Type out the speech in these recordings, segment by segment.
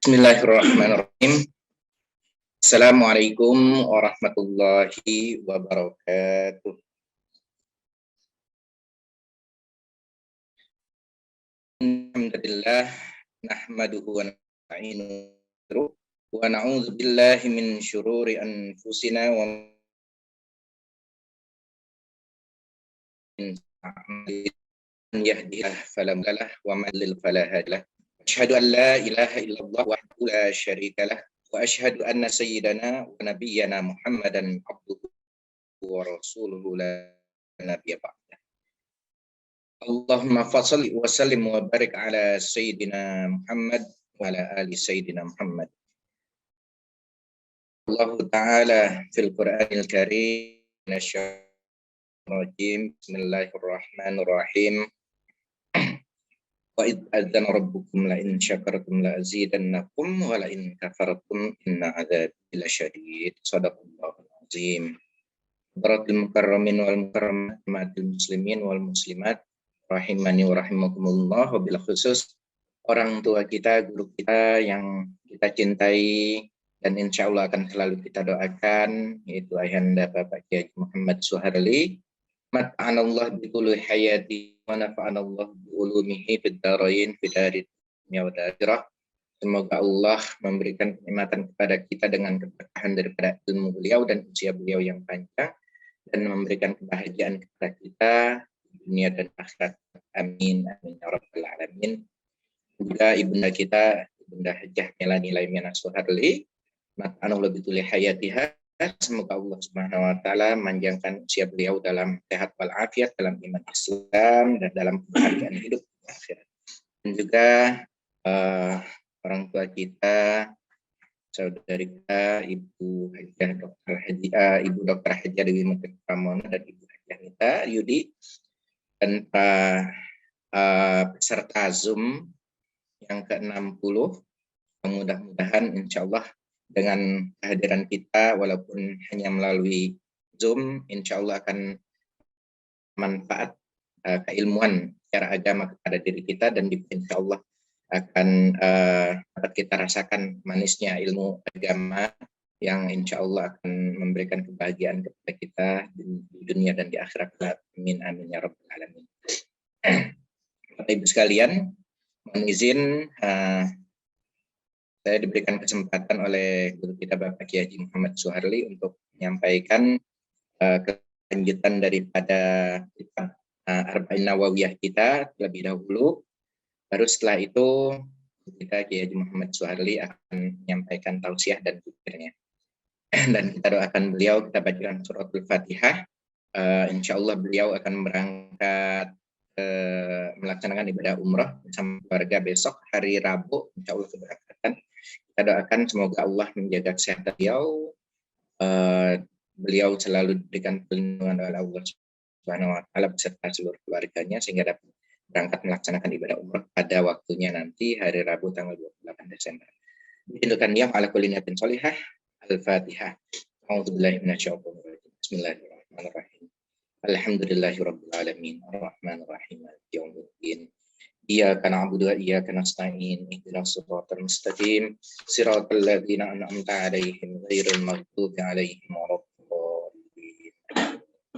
Bismillahirrahmanirrahim. Assalamualaikum warahmatullahi wabarakatuh. Alhamdulillah nahmaduhu wa nasta'inuhu wa na'udzu billahi min syururi anfusina wa min yahdihillahu fala mudilla lahu wa man yudlil fala hadiya lahu. Asyhadu an la ilaha illallah wahdahu la syarika lahu wa asyhadu anna sayyidana wa nabiyyana Muhammadan abduhu wa rasuluhu la nabiyya ba'da. Allahumma fashalli wa sallim wa barik ala sayyidina Muhammad wa ala ali sayyidina Muhammad. Allah Ta'ala fil Qur'anil Karim nasyarrajim. Bismillahirrahmanirrahim. Wa idh adzana rabbukum la in syakartum la azidannakum wa la in kafartum inna adzabi lasyadid. Shadaqallahul azim. Baratul mukarramin wal mukarramat matil muslimin wal muslimat rahimani wa rahimakumullah, wabil khusus orang tua kita, guru kita yang kita cintai dan insya Allah akan selalu kita doakan, yaitu Ayahanda Bapak Kiai Muhammad Suharli. Mat'anallah bikulli hayati wa nafa'anallah bi'ulumihi fid darain fid darid dunya wal akhirah. Semoga Allah memberikan kenikmatan kepada kita dengan keberkahan daripada ilmu beliau dan usia beliau yang panjang, dan memberikan kebahagiaan kepada kita dunia dan akhirat. Amin amin ya rabbal alamin. Juga ibunda kita, Ibunda Hajjah Melani Laimiana Suharli, mat'anallah bikulli hayatiha. Semoga Allah Subhanahu wa taala manjangkan usia beliau dalam sehat wal afiat, dalam iman Islam dan dalam kebahagiaan hidup akhirat. Dan juga orang tua kita, saudari kita, Ibu Hajjah Dr. Ibu Dr. Hajjah Dewi Menteri Pramono dan Ibu Hajjah Nita Yudi, dan peserta Zoom yang ke-60, mudah-mudahan insya Allah dengan kehadiran kita walaupun hanya melalui Zoom, insya Allah akan manfaat keilmuan secara agama kepada diri kita, dan insya Allah akan dapat kita rasakan manisnya ilmu agama yang insya Allah akan memberikan kebahagiaan kepada kita di dunia dan di akhirat. Amin amin ya rabbal alamin. Bapak Ibu sekalian, mohon izin saya diberikan kesempatan oleh guru kita Bapak Kiai Muhammad Suharli untuk menyampaikan kelanjutan daripada Arba'in Nawawiyah kita terlebih dahulu. Baru setelah itu kita Kiai Muhammad Suharli akan menyampaikan tausiah dan zikirnya. Dan kita doakan beliau, kita bacakan suratul Fatihah. Insya Allah beliau akan berangkat melaksanakan ibadah umrah bersama keluarga besok hari Rabu, insya Allah keberangkatan. Kita doakan semoga Allah menjaga kesehatan beliau, beliau selalu diberikan perlindungan oleh Allah Subhanahu wa taala beserta seluruh keluarganya sehingga dapat berangkat melaksanakan ibadah umrah pada waktunya nanti hari Rabu tanggal 28 Desember. Ditunjukkan yang ala kulli niyatin sholihah. Al-Fatihah. A'udzubillahi minasyaitonir rajim. Bismillahirrahmanirrahim. Alhamdulillahirabbil alamin. Arrahmanir rahim. Maliki yaumiddin. Iyyaka na'budu wa iyyaka nasta'in. Ihdinas siratal mustaqim. Siratal ladzina an'amta 'alaihim ghairil maghdubi 'alaihim waladdallin.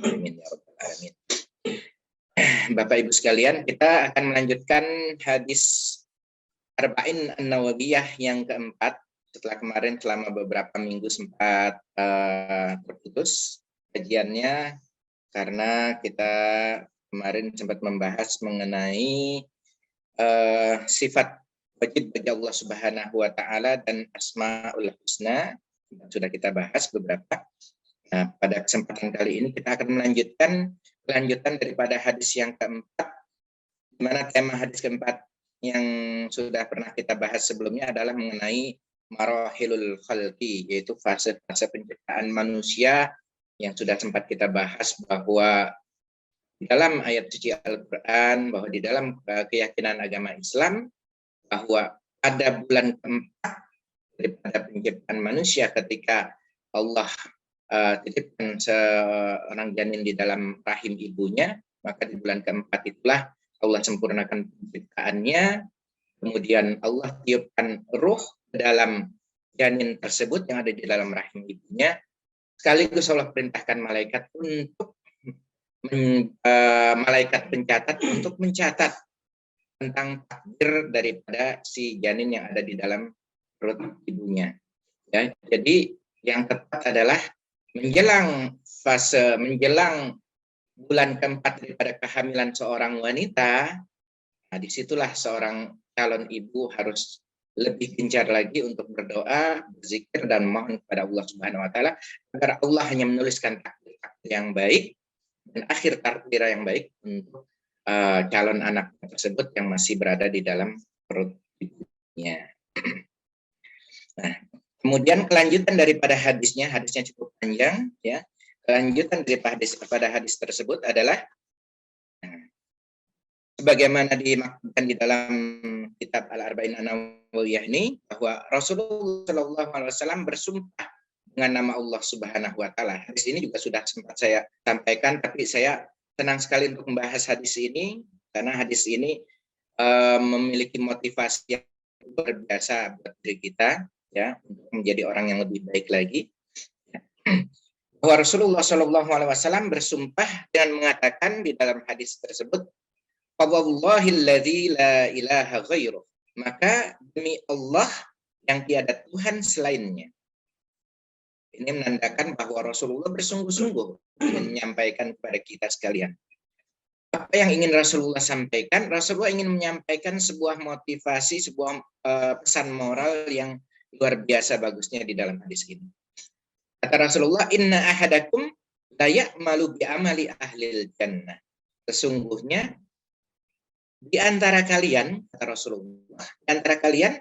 Amin ya rabbal alamin. Bapak Ibu sekalian, kita akan melanjutkan hadis Arba'in An-Nawawiyah yang keempat. Setelah kemarin selama beberapa minggu sempat terputus kajiannya karena kita kemarin sempat membahas mengenai sifat wajib bagi Allah Subhanahu wa taala dan Asmaul Husna. Sudah kita bahas beberapa. Nah, pada kesempatan kali ini kita akan melanjutkan kelanjutan daripada hadis yang keempat, di mana tema hadis keempat yang sudah pernah kita bahas sebelumnya adalah mengenai marahilul khalqi, yaitu fase-fase penciptaan manusia yang sudah sempat kita bahas bahwa di dalam ayat suci Al-Quran, bahwa di dalam keyakinan agama Islam, bahwa pada bulan keempat daripada penciptaan manusia ketika Allah titipkan seorang janin di dalam rahim ibunya, maka di bulan keempat itulah Allah sempurnakan penciptaannya, kemudian Allah tiupkan ruh ke dalam janin tersebut yang ada di dalam rahim ibunya, sekaligus Allah perintahkan malaikat untuk malaikat pencatat untuk mencatat tentang takdir daripada si janin yang ada di dalam perut ibunya. Ya, jadi yang tepat adalah menjelang bulan keempat daripada kehamilan seorang wanita. Nah, disitulah seorang calon ibu harus lebih gencar lagi untuk berdoa, berzikir, dan mohon kepada Allah Subhanahu Wa Taala agar Allah hanya menuliskan takdir yang baik dan akhir takdir yang baik untuk calon anak tersebut yang masih berada di dalam perut ibunya. Nah, kemudian kelanjutan daripada hadisnya cukup panjang, ya. Kelanjutan daripada hadis tersebut adalah sebagaimana dimaksudkan di dalam kitab Al-Arba'in An-Nawawiyah ini, bahwa Rasulullah SAW bersumpah dengan nama Allah Subhanahu Wa Taala. Hadis ini juga sudah sempat saya sampaikan, tapi saya senang sekali untuk membahas hadis ini karena hadis ini memiliki motivasi yang luar biasa buat diri kita, ya, untuk menjadi orang yang lebih baik lagi. Bahwa Rasulullah SAW bersumpah dengan mengatakan di dalam hadis tersebut, "Wallahilladzi la ilaha ghairuh." Maka demi Allah yang tiada Tuhan selainnya. Ini menandakan bahwa Rasulullah bersungguh-sungguh ingin menyampaikan kepada kita sekalian. Apa yang ingin Rasulullah sampaikan? Rasulullah ingin menyampaikan sebuah motivasi, sebuah pesan moral yang luar biasa bagusnya di dalam hadis ini. Kata Rasulullah, "Inna ahadakum la ya'malu bi amali ahlil jannah." Sesungguhnya di antara kalian, kata Rasulullah, di antara kalian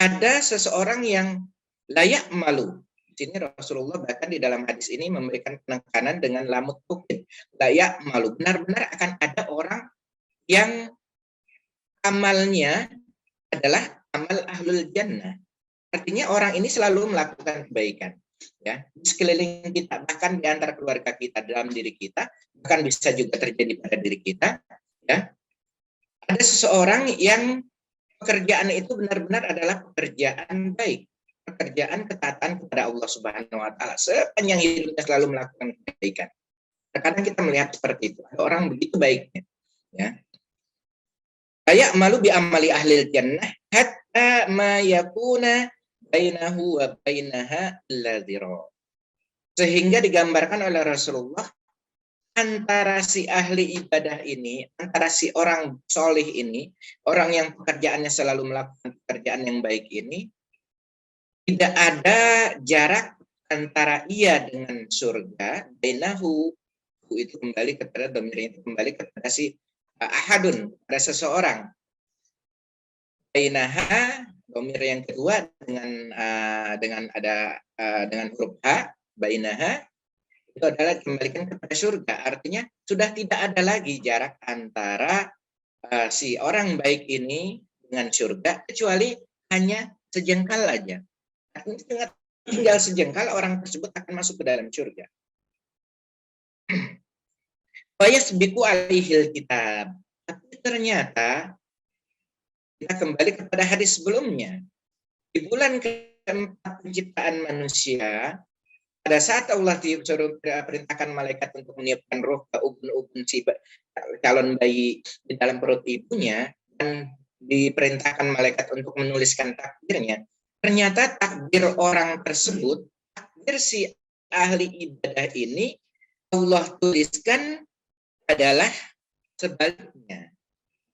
ada seseorang yang layak malu. Di sini Rasulullah bahkan di dalam hadis ini memberikan penekanan dengan lamut taukid. Layak malu. Benar-benar akan ada orang yang amalnya adalah amal ahlul jannah. Artinya orang ini selalu melakukan kebaikan. Ya, di sekeliling kita, bahkan di antara keluarga kita, dalam diri kita, bahkan bisa juga terjadi pada diri kita. Ya, ada seseorang yang pekerjaan itu benar-benar adalah pekerjaan baik, pekerjaan ketaatan kepada Allah Subhanahu Wa Taala. Sepanjang hidupnya selalu melakukan kebaikan. Terkadang kita melihat seperti itu. Ada orang begitu baiknya. Ya. Kayak malu bi amali ahlil jannah hatta ma yakuna bainahu wa bainaha illa dhira. Sehingga digambarkan oleh Rasulullah, antara si ahli ibadah ini, antara si orang solih ini, orang yang pekerjaannya selalu melakukan pekerjaan yang baik ini, tidak ada jarak antara ia dengan surga. Bainahu itu kembali kepada dhamirnya, itu kembali kepada si ahadun, pada seseorang. Bainaha, dhamir yang kedua dengan huruf H, bainaha, itu adalah dikembalikan kepada surga. Artinya sudah tidak ada lagi jarak antara si orang baik ini dengan surga, kecuali hanya sejengkal aja. Artinya tinggal sejengkal orang tersebut akan masuk ke dalam surga. Fayasbiqu alaihil kitab. Tapi ternyata kita kembali kepada hadis sebelumnya. Di bulan keempat penciptaan manusia, pada saat Allah perintahkan malaikat untuk meniupkan roh ke ubun-ubun si calon bayi di dalam perut ibunya, dan diperintahkan malaikat untuk menuliskan takdirnya, ternyata takdir orang tersebut, takdir si ahli ibadah ini, Allah tuliskan adalah sebaliknya.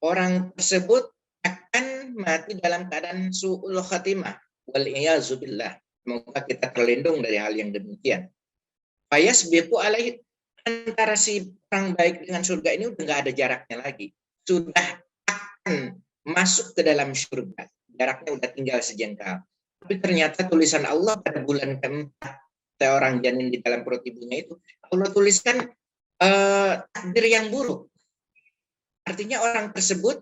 Orang tersebut akan mati dalam keadaan su'ul khatimah. Wal-iyazubillah. Semoga kita terlindung dari hal yang demikian. Fayasbiqu alaihi, antara si orang baik dengan surga ini udah nggak ada jaraknya lagi. Sudah akan masuk ke dalam surga. Jaraknya udah tinggal sejengkal. Tapi ternyata tulisan Allah pada bulan keempat seorang janin di dalam perut ibunya itu, Allah tuliskan takdir yang buruk. Artinya orang tersebut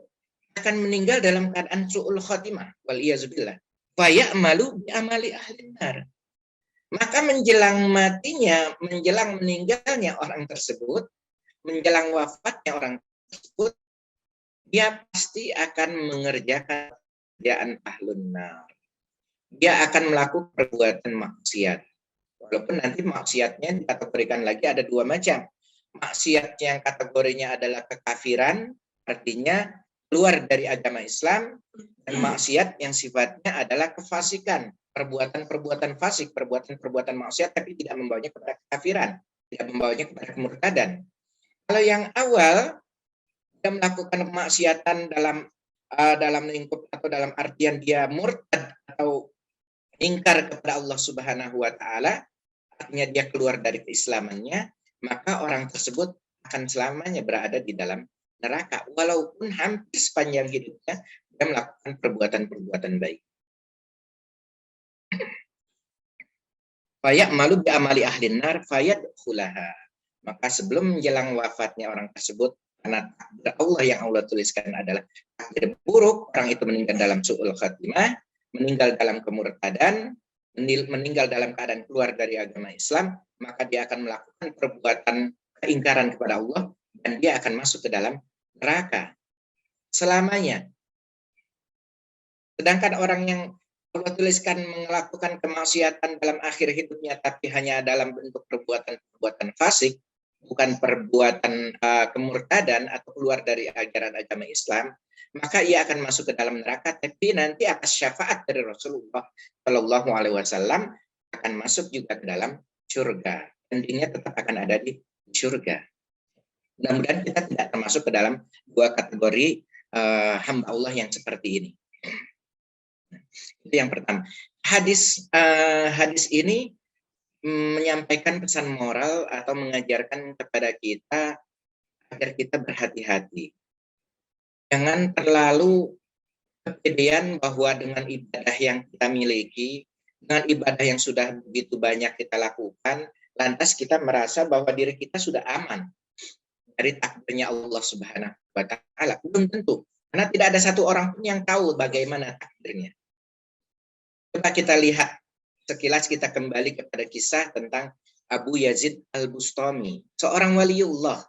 akan meninggal dalam keadaan su'ul khatimah. Wal-iyazubillah. Faya'malu bi'amali ahli nar. Maka menjelang matinya, menjelang meninggalnya orang tersebut, menjelang wafatnya orang tersebut, dia pasti akan mengerjakan pekerjaan ahlun nar. dia akan melakukan perbuatan maksiat. Walaupun nanti maksiatnya dikategorikan lagi ada dua macam. Maksiat yang kategorinya adalah kekafiran, artinya keluar dari agama Islam, dan maksiat yang sifatnya adalah kefasikan, perbuatan-perbuatan fasik, perbuatan-perbuatan maksiat, tapi tidak membawanya kepada kekafiran, tidak membawanya kepada kemurtadan. Kalau yang awal, dia melakukan kemaksiatan dalam lingkup atau dalam artian dia murtad atau ingkar kepada Allah Subhanahu wa taala, artinya dia keluar dari keislamannya, maka orang tersebut akan selamanya berada di dalam neraka walaupun hampir sepanjang hidupnya dia melakukan perbuatan-perbuatan baik. Fayak malu bi amali ahlin nar fayadkhulaha. Maka sebelum menjelang wafatnya orang tersebut, karena takdir Allah yang Allah tuliskan adalah takdir buruk, orang itu meninggal dalam su'ul khatimah, meninggal dalam kemurtadan, meninggal dalam keadaan keluar dari agama Islam, maka dia akan melakukan perbuatan keingkaran kepada Allah dan dia akan masuk ke dalam neraka selamanya. Sedangkan orang yang Allah tuliskan melakukan kemaksiatan dalam akhir hidupnya tapi hanya dalam bentuk perbuatan-perbuatan fasik, bukan perbuatan kemurtadan atau keluar dari ajaran agama Islam, maka ia akan masuk ke dalam neraka, tapi nanti atas syafaat dari Rasulullah Shallallahu Alaihi Wasallam akan masuk juga ke dalam surga. Intinya tetap akan ada di surga. Mudah-mudahan kita tidak termasuk ke dalam dua kategori hamba Allah yang seperti ini. Itu yang pertama. Hadis ini menyampaikan pesan moral atau mengajarkan kepada kita agar kita berhati-hati. Jangan terlalu kepedean bahwa dengan ibadah yang kita miliki, dengan ibadah yang sudah begitu banyak kita lakukan, lantas kita merasa bahwa diri kita sudah aman dari takdirnya Allah Subhanahu wa taala. Belum tentu. Karena tidak ada satu orang pun yang tahu bagaimana takdirnya. Coba kita lihat sekilas, kita kembali kepada kisah tentang Abu Yazid Al-Bustami, seorang waliullah.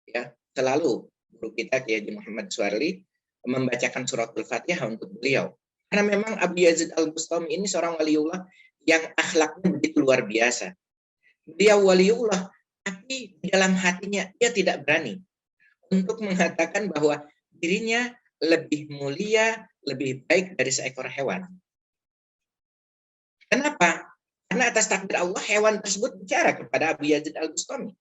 Ya, selalu guru kita Kiai Haji Muhammad Suharli membacakan suratul Fatihah untuk beliau. Karena memang Abu Yazid Al-Bustami ini seorang waliullah yang akhlaknya begitu luar biasa. Dia waliullah, tapi di dalam hatinya dia tidak berani untuk mengatakan bahwa dirinya lebih mulia, lebih baik dari seekor hewan. Kenapa? Karena atas takdir Allah hewan tersebut bicara kepada Abu Yazid Al-Bustami.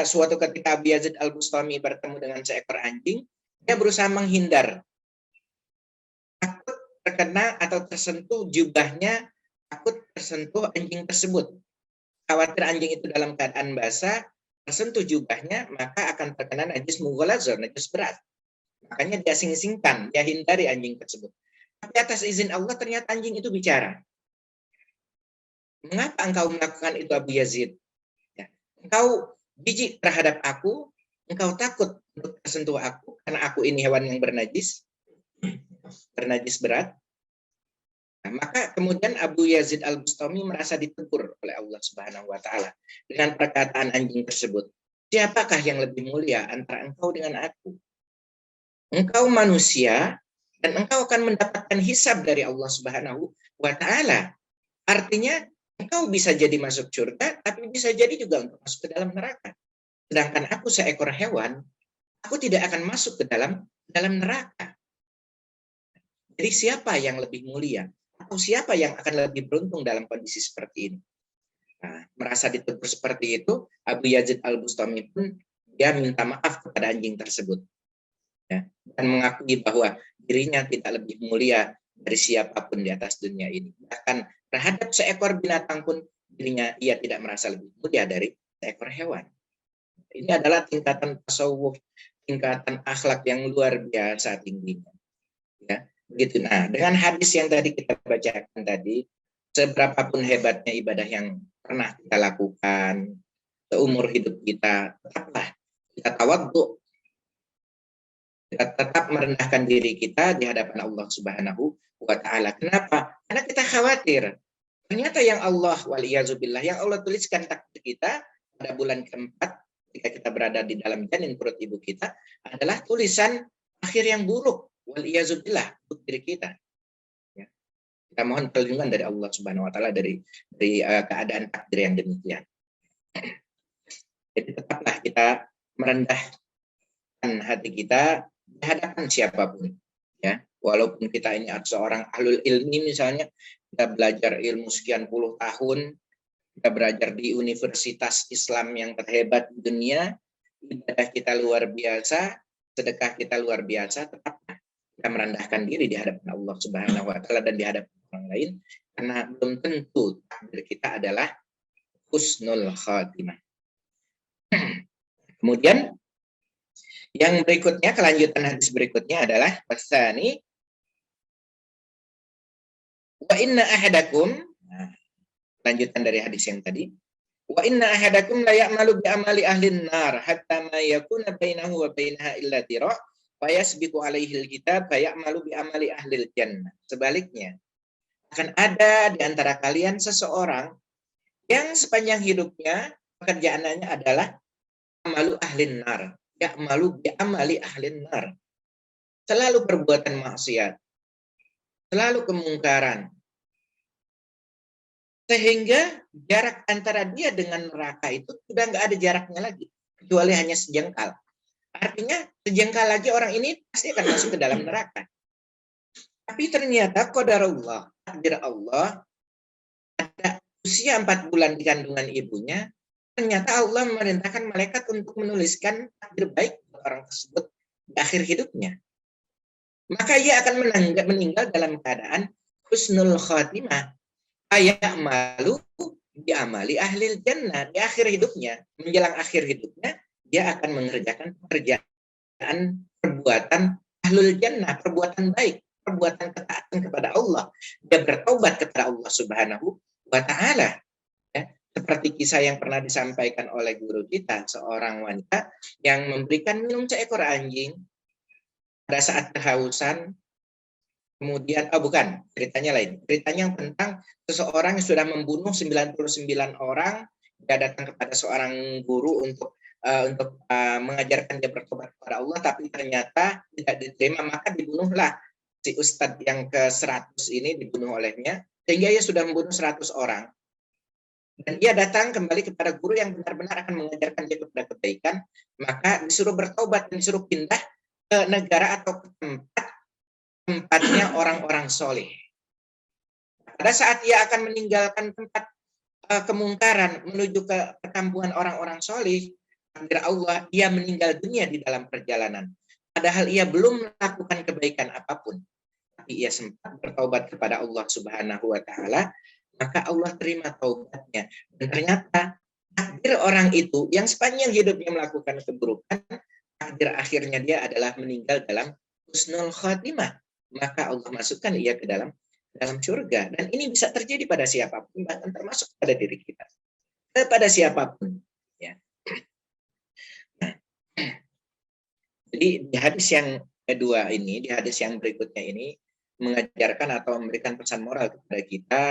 Suatu ketika Abu Yazid Al-Bustami bertemu dengan seekor anjing, dia berusaha menghindar. Takut terkena atau tersentuh jubahnya, takut tersentuh anjing tersebut. Khawatir anjing itu dalam keadaan basah, tersentuh jubahnya, maka akan terkena najis mughalazah, najis berat. Makanya dia sing-singkan, dia hindari anjing tersebut. Tapi atas izin Allah ternyata anjing itu bicara. Mengapa engkau melakukan itu Abu Yazid? Ya. Engkau jijik terhadap aku, engkau takut untuk tersentuh aku, karena aku ini hewan yang bernajis berat. Nah, maka kemudian Abu Yazid Al-Bustami merasa ditegur oleh Allah Subhanahu wa taala dengan perkataan anjing tersebut. Siapakah yang lebih mulia antara engkau dengan aku? Engkau manusia dan engkau akan mendapatkan hisab dari Allah Subhanahu wa taala. Artinya engkau bisa jadi masuk surga, tapi bisa jadi juga untuk masuk ke dalam neraka. Sedangkan aku seekor hewan, aku tidak akan masuk ke dalam neraka. Jadi siapa yang lebih mulia? Atau siapa yang akan lebih beruntung dalam kondisi seperti ini? Nah, merasa ditegur seperti itu, Abu Yazid Al-Bustami pun dia minta maaf kepada anjing tersebut. Ya, dan mengakui bahwa dirinya tidak lebih mulia dari siapapun di atas dunia ini. Bahkan terhadap seekor binatang pun dirinya ia tidak merasa lebih mulia dari seekor hewan. Ini adalah tingkatan tasawuf, tingkatan akhlak yang luar biasa tingginya. Ya, begitu. Nah, dengan hadis yang tadi kita bacakan tadi, seberapapun hebatnya ibadah yang pernah kita lakukan seumur hidup kita, tetaplah kita tawadhu, kita tetap merendahkan diri kita di hadapan Allah Subhanahu wa taala. Kenapa? Karena kita khawatir. Ternyata yang Allah waliyazubillah, yang Allah tuliskan takdir kita pada bulan keempat ketika kita berada di dalam janin perut ibu kita adalah tulisan akhir yang buruk waliyazubillah untuk diri kita. Ya. Kita mohon perlindungan dari Allah Subhanahu wa taala dari keadaan takdir yang demikian. Jadi tetaplah kita merendahkan hati kita di hadapan siapapun, ya. Walaupun kita ini seorang ahlul ilmi misalnya, kita belajar ilmu sekian puluh tahun, kita belajar di universitas Islam yang terhebat di dunia, ibadah kita luar biasa, sedekah kita luar biasa, tetap kita merendahkan diri di hadapan Allah Subhanahu wa taala dan di hadapan orang lain, karena belum tentu takdir kita adalah husnul khatimah. Kemudian yang berikutnya, kelanjutan hadis berikutnya adalah wasani wa inna ahadakum, lanjutan dari hadis yang tadi, wa inna ahadakum la ya'malu bi amali ahlin nar hatta ma yakuna bainahu wa bainaha illa dira' fa yasbiqu alaihi alkitab fa ya'malu bi amali ahlil jannah. Sebaliknya, akan ada di antara kalian seseorang yang sepanjang hidupnya pekerjaannya adalah amalu ahlin nar, ya'malu bi amali ahlin nar. Selalu perbuatan maksiat, selalu kemungkaran, sehingga jarak antara dia dengan neraka itu sudah nggak ada jaraknya lagi, kecuali hanya sejengkal. Artinya sejengkal lagi orang ini pasti akan masuk ke dalam neraka. Tapi ternyata qadarullah, takdir Allah, ada usia 4 bulan di kandungan ibunya, ternyata Allah memerintahkan malaikat untuk menuliskan takdir baik orang tersebut di akhir hidupnya. Maka ia akan meninggal dalam keadaan husnul khatimah. Malu di amali ahlil jannah. Di akhir hidupnya, menjelang akhir hidupnya, dia akan mengerjakan pekerjaan perbuatan ahlul jannah, perbuatan baik, perbuatan ketaatan kepada Allah. Dia bertobat kepada Allah Subhanahu wa taala. Ya, seperti kisah yang pernah disampaikan oleh guru kita, seorang wanita yang memberikan minum seekor anjing pada saat kehausan. Kemudian, bukan, ceritanya lain. Ceritanya tentang seseorang yang sudah membunuh 99 orang, dia datang kepada seorang guru untuk mengajarkan dia bertobat kepada Allah, tapi ternyata tidak diterima, maka dibunuhlah si ustadz yang ke-100 ini, dibunuh olehnya, sehingga ia sudah membunuh 100 orang. Dan dia datang kembali kepada guru yang benar-benar akan mengajarkan dia kepada kebaikan, maka disuruh bertobat dan disuruh pindah ke negara atau ke tempatnya orang-orang soleh. Pada saat ia akan meninggalkan tempat kemungkaran menuju ke perkampungan orang-orang soleh, takdir Allah, ia meninggal dunia di dalam perjalanan. Padahal ia belum melakukan kebaikan apapun. Tapi ia sempat bertaubat kepada Allah Subhanahu wa taala, maka Allah terima taubatnya. Dan ternyata takdir orang itu yang sepanjang hidupnya melakukan keburukan, takdir akhirnya dia adalah meninggal dalam husnul khatimah. Maka Allah masukkan ia ke dalam surga. Dan ini bisa terjadi pada siapapun, bahkan termasuk pada diri kita. Kepada siapapun. Ya. Jadi di hadis yang kedua ini, di hadis yang berikutnya ini, mengajarkan atau memberikan pesan moral kepada kita,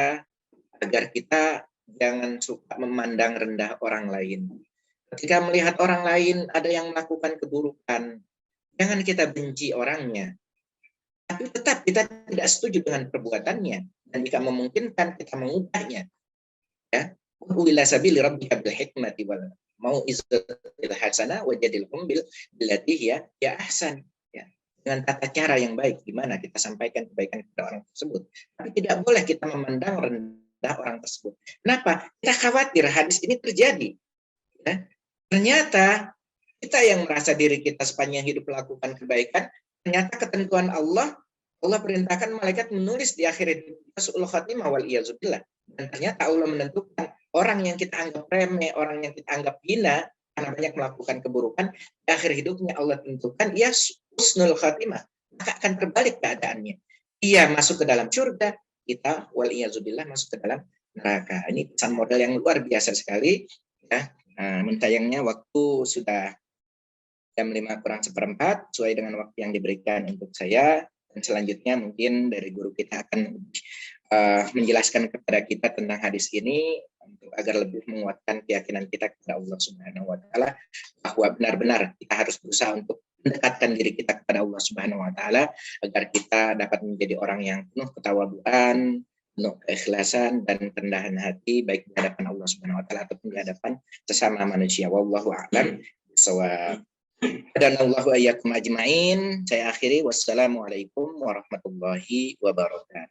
agar kita jangan suka memandang rendah orang lain. Ketika melihat orang lain ada yang melakukan keburukan, jangan kita benci orangnya. Tapi tetap kita tidak setuju dengan perbuatannya, dan jika memungkinkan kita mengubahnya. Ya, ila sabili rabbika bil hikmati wal mau'izatil hasanah wajadilhum billati hiya ahsan. Ya, dengan tata cara yang baik, gimana kita sampaikan kebaikan kepada orang tersebut. Tapi tidak boleh kita memandang rendah orang tersebut. Kenapa? Kita khawatir hadis ini terjadi. Ya, ternyata kita yang merasa diri kita sepanjang hidup melakukan kebaikan, ternyata ketentuan Allah perintahkan malaikat menulis di akhir hidup kita su'ul khatimah wal iyazubillah. Dan ternyata Allah menentukan orang yang kita anggap remeh, orang yang kita anggap hina karena banyak melakukan keburukan, di akhir hidupnya Allah tentukan ia husnul khatimah, maka akan terbalik keadaannya. Ia masuk ke dalam surga, kita wal iyazubillah masuk ke dalam neraka. Ini pesan modal yang luar biasa sekali. Ya, sayangnya waktu sudah jam 5:04 sesuai dengan waktu yang diberikan untuk saya, dan selanjutnya mungkin dari guru kita akan menjelaskan kepada kita tentang hadis ini untuk agar lebih menguatkan keyakinan kita kepada Allah Subhanahu wa taala, bahwa benar-benar kita harus berusaha untuk mendekatkan diri kita kepada Allah Subhanahu wa taala agar kita dapat menjadi orang yang penuh ketawaduan, penuh keikhlasan dan kerendahan hati baik di hadapan Allah Subhanahu wa taala ataupun di hadapan sesama manusia. Wallahu a'lam bishawab. Hadanallahu ayyakum ajmain. Saya akhiri, wassalamualaikum warahmatullahi wabarakatuh.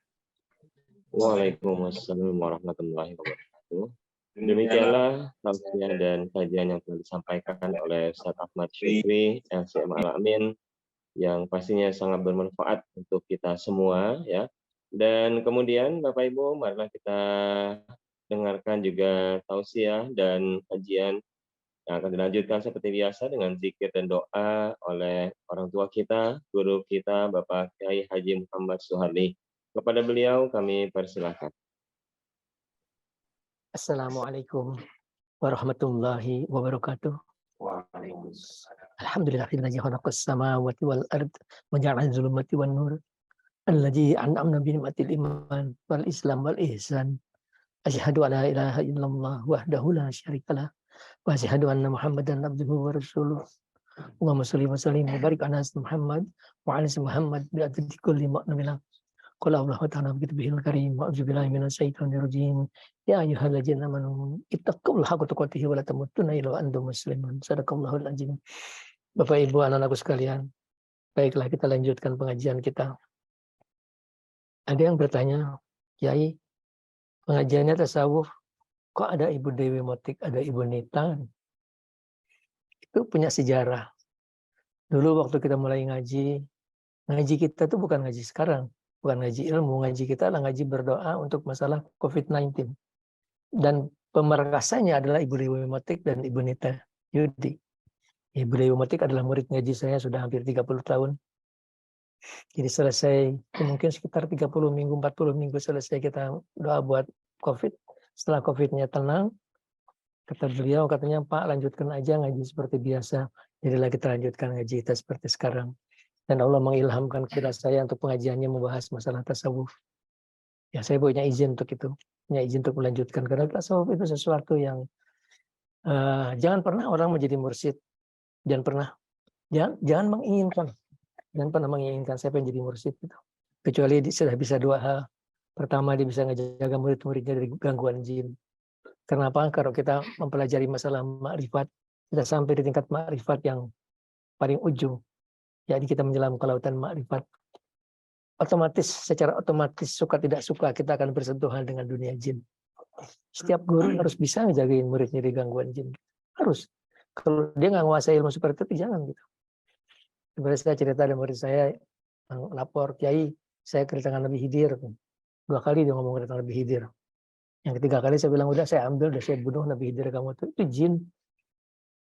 Waalaikumsalam warahmatullahi wabarakatuh. Demikianlah tausiah dan kajian yang telah disampaikan oleh Ustaz Ahmad Syukri, LCM Al-Amin, yang pastinya sangat bermanfaat untuk kita semua, ya. Dan kemudian Bapak Ibu, marilah kita dengarkan juga tausiah dan kajian yang akan dilanjutkan seperti biasa dengan zikir dan doa oleh orang tua kita, guru kita, Bapak Kiai Haji Muhammad Suharli. Kepada beliau kami persilahkan. Assalamualaikum warahmatullahi wabarakatuh. Alhamdulillahilladzi khalaqas samawati wal ard wa ja'ala zulumati wan nur. Alladzi an'amna bi ni'matil iman wal islam wal ihsan. Asyhadu an la ilaha illallah wahdahu la syarikalah wa asyhadu anna Muhammadan abduhu wa rasuluh. Allahumma shalli wa sallim wa barik ala Muhammad wa ala Muhammad bi adadi kulli mu'min. Qala Allah ta'ala bi kitabil karim wa a'udzu billahi minasy syaithanir rajim. Ya ayyuhalladzina amanu ittaqullaha haqqa tuqatih wa la tamutunna illa wa antum muslimun. Shadaqallahul azim. Bapak Ibu anak-anakku sekalian, baiklah kita lanjutkan pengajian kita. Ada yang bertanya, Kiai, pengajiannya tasawuf, kok ada Ibu Dewi Motik, ada Ibu Nita? Itu punya sejarah. Dulu waktu kita mulai ngaji kita tuh bukan ngaji sekarang. Bukan ngaji ilmu, ngaji kita adalah ngaji berdoa untuk masalah COVID-19. Dan pemerkasanya adalah Ibu Dewi Motik dan Ibu Nita Yudi. Ibu Dewi Motik adalah murid ngaji saya sudah hampir 30 tahun. Jadi selesai, mungkin sekitar 30 minggu, 40 minggu selesai kita doa buat COVID. Setelah COVID-nya tenang, kata beliau, katanya, Pak, lanjutkan aja ngaji seperti biasa. Jadilah kita lanjutkan ngaji kita seperti sekarang. Dan Allah mengilhamkan kepada saya untuk pengajiannya membahas masalah tasawuf. Ya, saya punya izin untuk itu. Punya izin untuk melanjutkan. Karena tasawuf itu sesuatu yang jangan pernah orang menjadi mursyid. Jangan menginginkan. Jangan pernah menginginkan saya pengen jadi mursyid. Gitu. Kecuali sudah bisa dua hal. Pertama, dia bisa ngejaga murid-muridnya dari gangguan jin. Kenapa? Kalau kita mempelajari masalah makrifat, kita sampai di tingkat makrifat yang paling ujung. Jadi kita menyelam ke lautan makrifat. Secara otomatis, suka tidak suka, kita akan bersentuhan dengan dunia jin. Setiap guru harus bisa ngejagain muridnya dari gangguan jin. Harus. Kalau dia nggak menguasai ilmu seperti itu, jangan gitu. Sebenarnya saya cerita ada murid saya yang lapor, Kiai, saya kedatangan Nabi Khidir. 2 kali dia ngomong kedatangan Nabi Khidir. Yang ketiga kali saya bilang, udah saya ambil, udah saya bunuh Nabi Khidir kamu. Itu jin.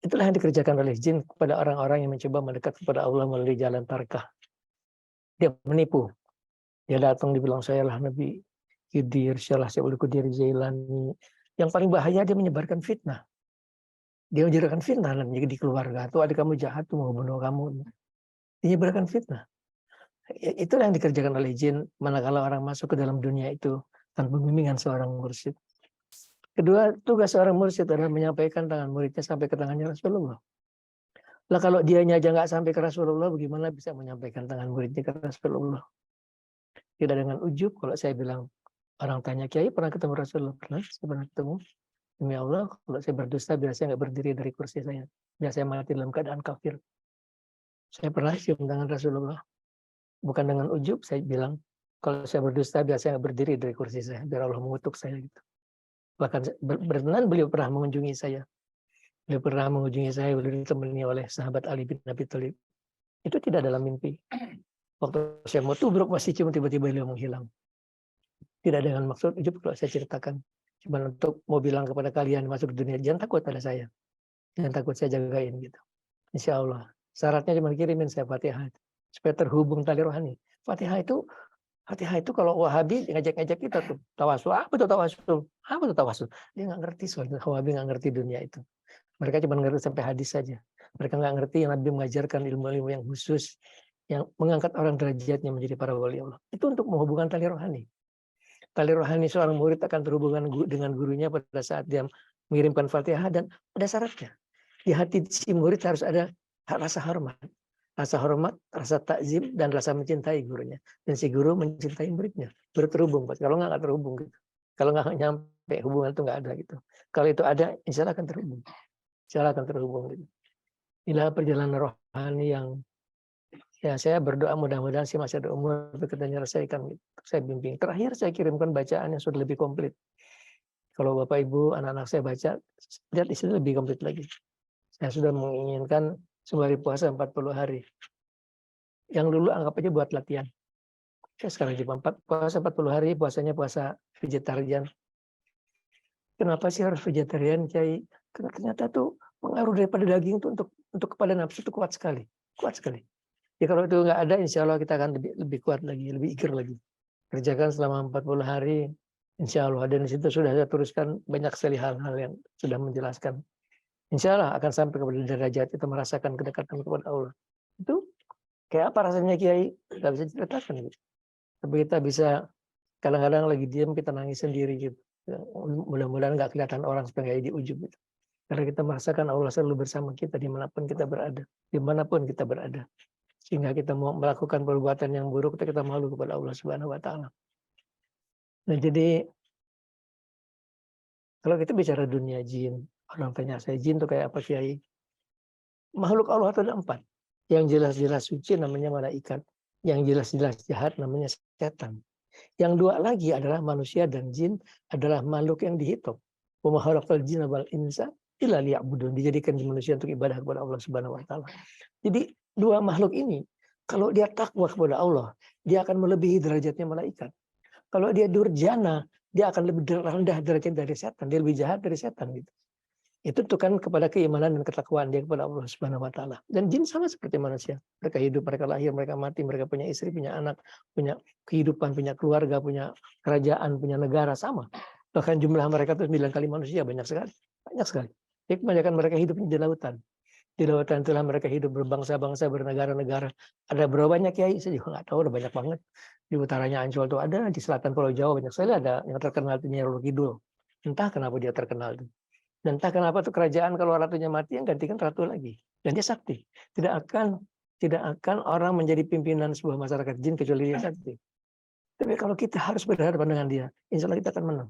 Itulah yang dikerjakan oleh jin kepada orang-orang yang mencoba mendekat kepada Allah melalui jalan tarkah. Dia menipu. Dia datang dibilang, saya lah Nabi Khidir, saya lah Syaikhul Qadir Jailani. Yang paling bahaya dia menyebarkan fitnah. Dia menyebarkan fitnah di keluarga. Tuh adik kamu jahat, tuh mau bunuh kamu. Dia menyebarkan fitnah. Itulah yang dikerjakan oleh jin manakala orang masuk ke dalam dunia itu tanpa bimbingan seorang mursyid. Kedua, tugas seorang mursyid adalah menyampaikan tangan muridnya sampai ke tangannya Rasulullah. Lah kalau dianya aja nggak sampai ke Rasulullah, bagaimana bisa menyampaikan tangan muridnya ke Rasulullah? Tidak dengan ujub. Kalau saya bilang, orang tanya, Kiai pernah ketemu Rasulullah? Pernah, saya pernah ketemu. Demi Allah, kalau saya berdusta, biar saya nggak berdiri dari kursi saya. Biar saya mati dalam keadaan kafir. Saya pernah cium tangan Rasulullah. Bukan dengan ujub, saya bilang, kalau saya berdusta, biar saya nggak berdiri dari kursi saya. Biar Allah mengutuk saya gitu. Bahkan berkenan beliau pernah mengunjungi saya. Beliau pernah mengunjungi saya, beliau ditemani oleh sahabat Ali bin Abi Thalib. Itu tidak dalam mimpi. Waktu saya mau tubruk masih cium, tiba-tiba beliau menghilang. Tidak dengan maksud ujub kalau saya ceritakan. Cuma untuk mau bilang kepada kalian masuk ke dunia, jangan takut pada saya. Jangan takut, saya jagain gitu. Insya Allah. Syaratnya cuma kirimin saya Fatihah. Supaya terhubung tali rohani. Fatihah itu kalau Wahabi ngajak-ngajak kita tuh tawasul. Apa itu tawasul? Apa itu tawasul? Dia nggak ngerti soalnya. Wahabi nggak ngerti dunia itu. Mereka cuma ngerti sampai hadis saja. Mereka nggak ngerti yang Nabi mengajarkan ilmu-ilmu yang khusus yang mengangkat orang derajatnya menjadi para wali Allah. Itu untuk menghubungkan tali rohani. Tali rohani seorang murid akan terhubungan dengan gurunya pada saat dia mengirimkan Fatihah dan ada syaratnya. Di hati si murid harus ada rasa hormat. rasa hormat, rasa takzim, dan rasa mencintai gurunya. Dan si guru mencintai muridnya. Berterhubung, Pak. Kalau nggak terhubung gitu. Kalau nggak nyampe hubungan itu nggak ada gitu. Kalau itu ada, insya Allah akan terhubung. Insya Allah akan terhubung gitu. Inilah perjalanan rohani yang ya saya berdoa mudah-mudahan sih masih ada umur untuk kita menyelesaikan. Gitu. Saya bimbing. Terakhir saya kirimkan bacaan yang sudah lebih komplit. Kalau Bapak Ibu, anak-anak saya baca, lihat di sini lebih komplit lagi. Saya sudah menginginkan sembari puasa 40 hari. Yang dulu anggap aja buat latihan. Ya, sekarang cuma puasa 40 hari, puasanya puasa vegetarian. Kenapa sih harus vegetarian, Kiai? Karena ternyata tuh pengaruh daripada daging tuh untuk kepada nafsu itu kuat sekali. Kuat sekali. Ya kalau itu nggak ada, insya Allah kita akan lebih kuat lagi, lebih ikir lagi. Kerjakan selama 40 hari, insya Allah. Dan di situ sudah saya tuliskan banyak sekali hal-hal yang sudah menjelaskan. Insya Allah akan sampai kepada derajat itu merasakan kedekatan kepada Allah. Itu kayak apa rasanya, Kiai? Nggak bisa diceritakan gitu. Tapi kita bisa kadang-kadang lagi diam kita nangis sendiri gitu. Mudah-mudahan nggak kelihatan orang supaya nggak di ujub gitu. Karena kita merasakan Allah selalu bersama kita dimanapun kita berada, dimanapun kita berada. Sehingga kita mau melakukan perbuatan yang buruk kita malu kepada Allah Subhanahu Wa Taala. Nah jadi kalau kita bicara dunia jin, orang tanya saya jin itu kayak apa, Kiai? Makhluk Allah itu ada 4. Yang jelas-jelas suci namanya malaikat. Yang jelas-jelas jahat namanya setan. Yang 2 lagi adalah manusia dan jin adalah makhluk yang dihitung. Wa ma khalaqal jinna wal insa illa liya'budun. Dijadikan manusia untuk ibadah kepada Allah Subhanahu Wa Taala. Jadi 2 makhluk ini kalau dia takwa kepada Allah, dia akan melebihi derajatnya malaikat. Kalau dia durjana, dia akan lebih rendah derajat dari setan. Dia lebih jahat dari setan gitu. Itu kan kepada keimanan dan ketakwaan dia kepada Allah Subhanahu Wa Taala. Dan jin sama seperti manusia. Mereka hidup, mereka lahir, mereka mati, mereka punya istri, punya anak, punya kehidupan, punya keluarga, punya kerajaan, punya negara sama. Bahkan jumlah mereka itu 9 kali manusia, banyak sekali. Banyak sekali. Jadi kebanyakan mereka hidupnya di lautan. Di lautan itulah mereka hidup berbangsa-bangsa, bernegara-negara. Ada berapa banyak, Kiai? Saya juga nggak tahu, ada banyak banget. Di utaranya Ancol itu ada, di selatan Pulau Jawa banyak sekali ada yang terkenal itu Nyi Roro Kidul. Entah kenapa dia terkenal itu. Dan entah kenapa tuh kerajaan kalau ratunya mati yang gantikan ratu lagi. Dan dia sakti. Tidak akan orang menjadi pimpinan sebuah masyarakat jin kecuali dia sakti. Tapi kalau kita harus berhadapan dengan dia, insya Allah kita akan menang.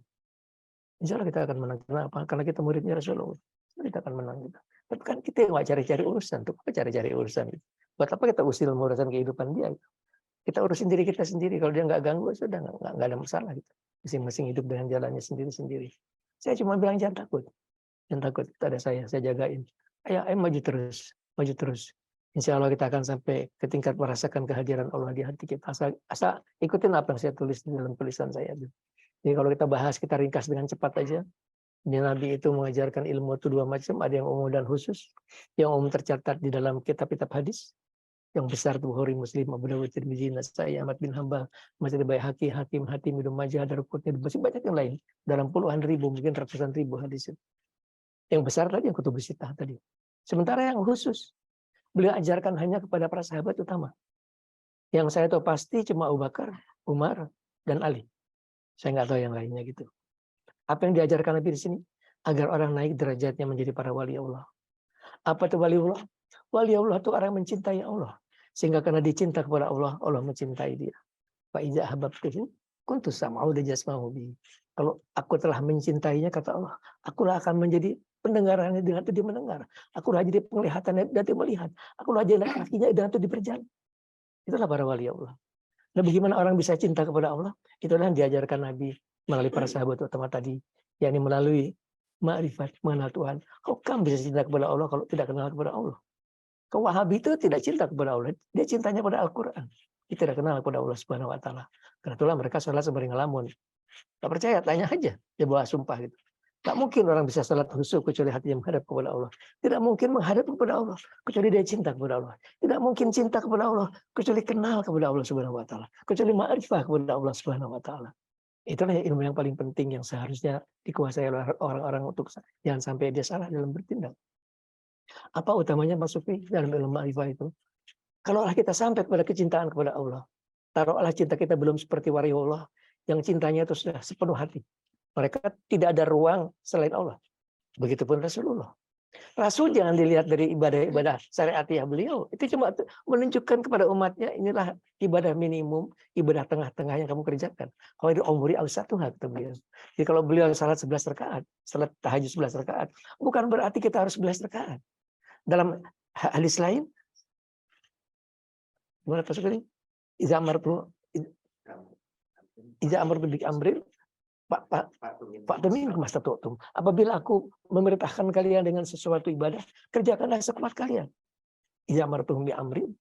Insya Allah kita akan menang. Kenapa? Karena kita muridnya Rasulullah. Kita akan menang kita. Tapi kan kita yang nggak cari-cari urusan. Untuk apa cari-cari urusan? Buat apa kita usil urusan kehidupan dia? Kita urusin diri kita sendiri. Kalau dia nggak ganggu, sudah nggak ada masalah. Gitu. Masing-masing hidup dengan jalannya sendiri-sendiri. Saya cuma bilang jangan takut. Jangan takut. Itu ada saya jagain. Ayo maju terus. Maju terus. Insya Allah kita akan sampai ke tingkat merasakan kehadiran Allah di hati kita. Asal ikutin apa yang saya tulis di dalam tulisan saya. Jadi kalau kita bahas, kita ringkas dengan cepat aja. Nabi itu mengajarkan ilmu itu 2 macam, ada yang umum dan khusus. Yang umum tercatat di dalam kitab-kitab hadis. Yang besar itu Bukhari, Muslim, Abu Dawud, Tirmidzi, Nasai, Ahmad bin Hanbal, Masjid Baihaqi, Hakim, Ibnu Majah, Daruqutni, masih banyak yang lain. Dalam puluhan ribu, mungkin ratusan ribu hadis itu. Yang besar tadi yang kutubus sittah tadi. Sementara yang khusus, beliau ajarkan hanya kepada para sahabat utama. Yang saya tahu pasti cuma Abu Bakar, Umar, dan Ali. Saya nggak tahu yang lainnya gitu. Apa yang diajarkan Nabi di sini? Agar orang naik derajatnya menjadi para wali Allah. Apa itu wali Allah? Wali Allah itu orang yang mencintai Allah. Sehingga karena dicinta kepada Allah, Allah mencintai dia. Fa iza ahbabtuhu kuntu sam'ahu wa jasmahu bi. Kalau aku telah mencintainya, kata Allah, akulah akan menjadi pendengarannya dengan itu dia mendengar. Akulah jadi penglihatannya dan dia melihat. Akulah jadi kakinya dengan itu dia berjalan. Itulah para wali Allah. Nah, bagaimana orang bisa cinta kepada Allah? Itulah yang diajarkan Nabi melalui para sahabat utama tadi, yakni melalui ma'rifat, mengenal Tuhan. Kau kan bisa cinta kepada Allah kalau tidak kenal kepada Allah? Kau Wahabi itu tidak cinta kepada Allah, dia cintanya pada Al-Quran. Dia tidak kenal kepada Allah Subhanahu Wa Taala. Karena itulah mereka sholat sembari ngelamun. Tak percaya, tanya aja. Dia bawa sumpah gitu. Tak mungkin orang bisa sholat khusyuk kecuali hatinya menghadap kepada Allah. Tidak mungkin menghadap kepada Allah kecuali dia cinta kepada Allah. Tidak mungkin cinta kepada Allah kecuali kenal kepada Allah Subhanahu Wa Taala. Kecuali ma'rifah kepada Allah Subhanahu Wa Taala. Itulah ilmu yang paling penting yang seharusnya dikuasai oleh orang-orang untuk jangan sampai dia salah dalam bertindak. Apa utamanya Mas Sufi dalam ilmu ma'rifah itu? Kalaulah kita sampai kepada kecintaan kepada Allah, taruhlah cinta kita belum seperti waliullah yang cintanya itu sudah sepenuh hati. Mereka tidak ada ruang selain Allah. Begitupun Rasulullah. Rasul jangan dilihat dari ibadah-ibadah syariatiyah beliau. Itu cuma menunjukkan kepada umatnya, inilah ibadah minimum, ibadah tengah-tengah yang kamu kerjakan. Kalau di umuri awsatuha kata beliau. Jadi kalau beliau salat 11 rakaat, salat tahajud 11 rakaat, bukan berarti kita harus 11 rakaat. Dalam hadis lain, gimana Pak Sukri? Iza amartu bi amrin Pak Temin mastata'tum. Apabila aku memerintahkan kalian dengan sesuatu ibadah, kerjakanlah sekuat kalian. Iza amartuhum bi amrin.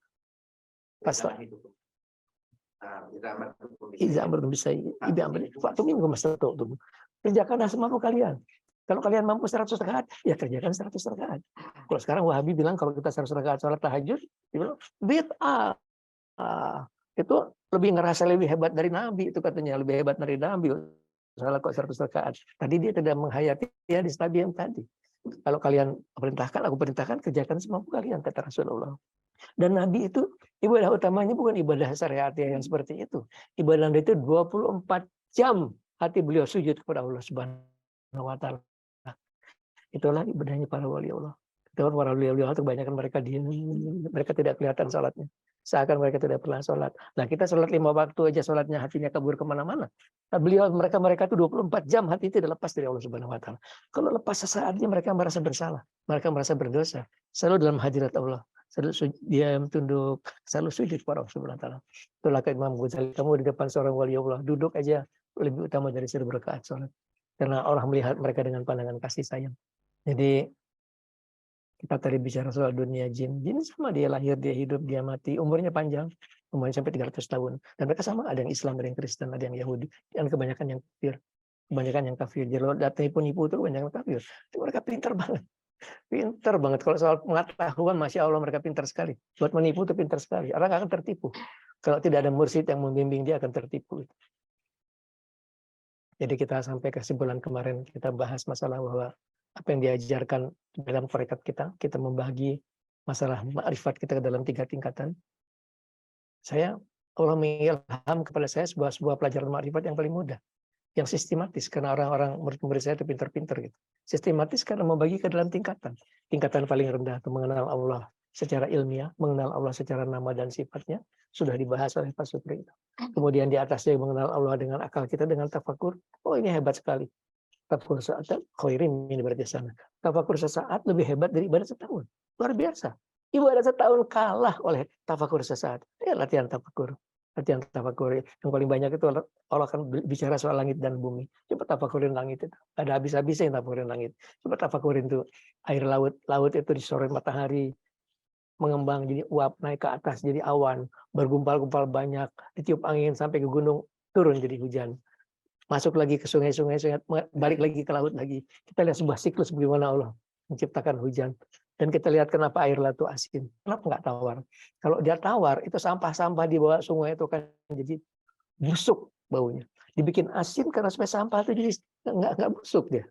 Iza amartuhum bi amrin. Pak Temin mastata'tum. Kerjakanlah semampu kalian. Kalau kalian mampu 100 rakaat, ya kerjakan 100 rakaat. Kalau sekarang Wahabi bilang kalau kita 100 rakaat salat tahajud, dia bilang bid'ah. Itu lebih ngerasa lebih hebat dari Nabi, itu katanya lebih hebat dari Nabi. Salah kok 100 rakaat. Tadi dia tidak menghayati hadis Nabi yang tadi. Kalau kalian perintahkan, aku perintahkan, kerjakan semampu kalian, kata Rasulullah. Dan Nabi itu ibadah utamanya bukan ibadah syariat yang seperti itu. Ibadah itu 24 jam hati beliau sujud kepada Allah Subhanahu wa taala. Itulah ibadahnya para wali Allah. Para wali Allah kebanyakan mereka diam, mereka tidak kelihatan salatnya. Seakan mereka tidak pernah sholat. Nah kita sholat 5 waktu aja sholatnya hatinya kabur kemana-mana. Nah, mereka itu 24 jam hati itu lepas dari Allah Subhanahu Wa Taala. Kalau lepas sesaatnya mereka merasa bersalah, mereka merasa berdosa. Selalu dalam hadirat Allah, selalu diam tunduk, selalu sujud kepada Allah Subhanahu Wa Taala. Itulah kata Imam Ghazali, kamu di depan seorang wali Allah duduk aja lebih utama dari 1000 rakaat sholat. Karena orang melihat mereka dengan pandangan kasih sayang. Jadi kita tadi bicara soal dunia jin. Jin sama, dia lahir, dia hidup, dia mati. Umurnya panjang. Umurnya sampai 300 tahun. Dan mereka sama, ada yang Islam, ada yang Kristen, ada yang Yahudi. Dan kebanyakan yang kafir. Kebanyakan yang kafir. Jadi kalau data penipu itu kebanyakan kafir. Itu mereka pintar banget. Pintar banget. Kalau soal pengetahuan, Masya Allah mereka pintar sekali. Buat menipu itu pintar sekali. Orang akan tertipu. Kalau tidak ada mursyid yang membimbing, dia akan tertipu. Jadi kita sampai kesimpulan kemarin, kita bahas masalah bahwa apa yang diajarkan dalam tarekat kita membagi masalah ma'rifat kita ke dalam 3 tingkatan. Allah mengilham kepada saya sebuah pelajaran ma'rifat yang paling mudah, yang sistematis, karena orang-orang murid-murid saya itu pintar-pintar gitu. Sistematis karena membagi ke dalam tingkatan. Tingkatan paling rendah itu mengenal Allah secara ilmiah, mengenal Allah secara nama dan sifatnya, sudah dibahas oleh Pak Sukri. Kemudian di atasnya mengenal Allah dengan akal kita, dengan tafakur. Oh ini hebat sekali. Tafakur saat khairin min ibadah sana. Tafakur sesaat lebih hebat dari ibadah setahun. Luar biasa. Ibadah setahun kalah oleh tafakur sesaat. Ya latihan tafakur. Latihan tafakur yang paling banyak itu Allah akan bicara soal langit dan bumi. Coba tafakurin langit itu. Ada habis-habisnya yang tafakurin langit. Coba tafakurin tuh air laut. Laut itu di sore matahari mengembang jadi uap, naik ke atas jadi awan, bergumpal-gumpal banyak, ditiup angin sampai ke gunung, turun jadi hujan. Masuk lagi ke sungai-sungai, balik lagi ke laut lagi. Kita lihat sebuah siklus bagaimana Allah menciptakan hujan. Dan kita lihat kenapa air laut itu asin. Kenapa nggak tawar? Kalau dia tawar, itu sampah-sampah di bawah sungai itu kan jadi busuk baunya. Dibikin asin karena supaya sampah itu jadi nggak busuk dia.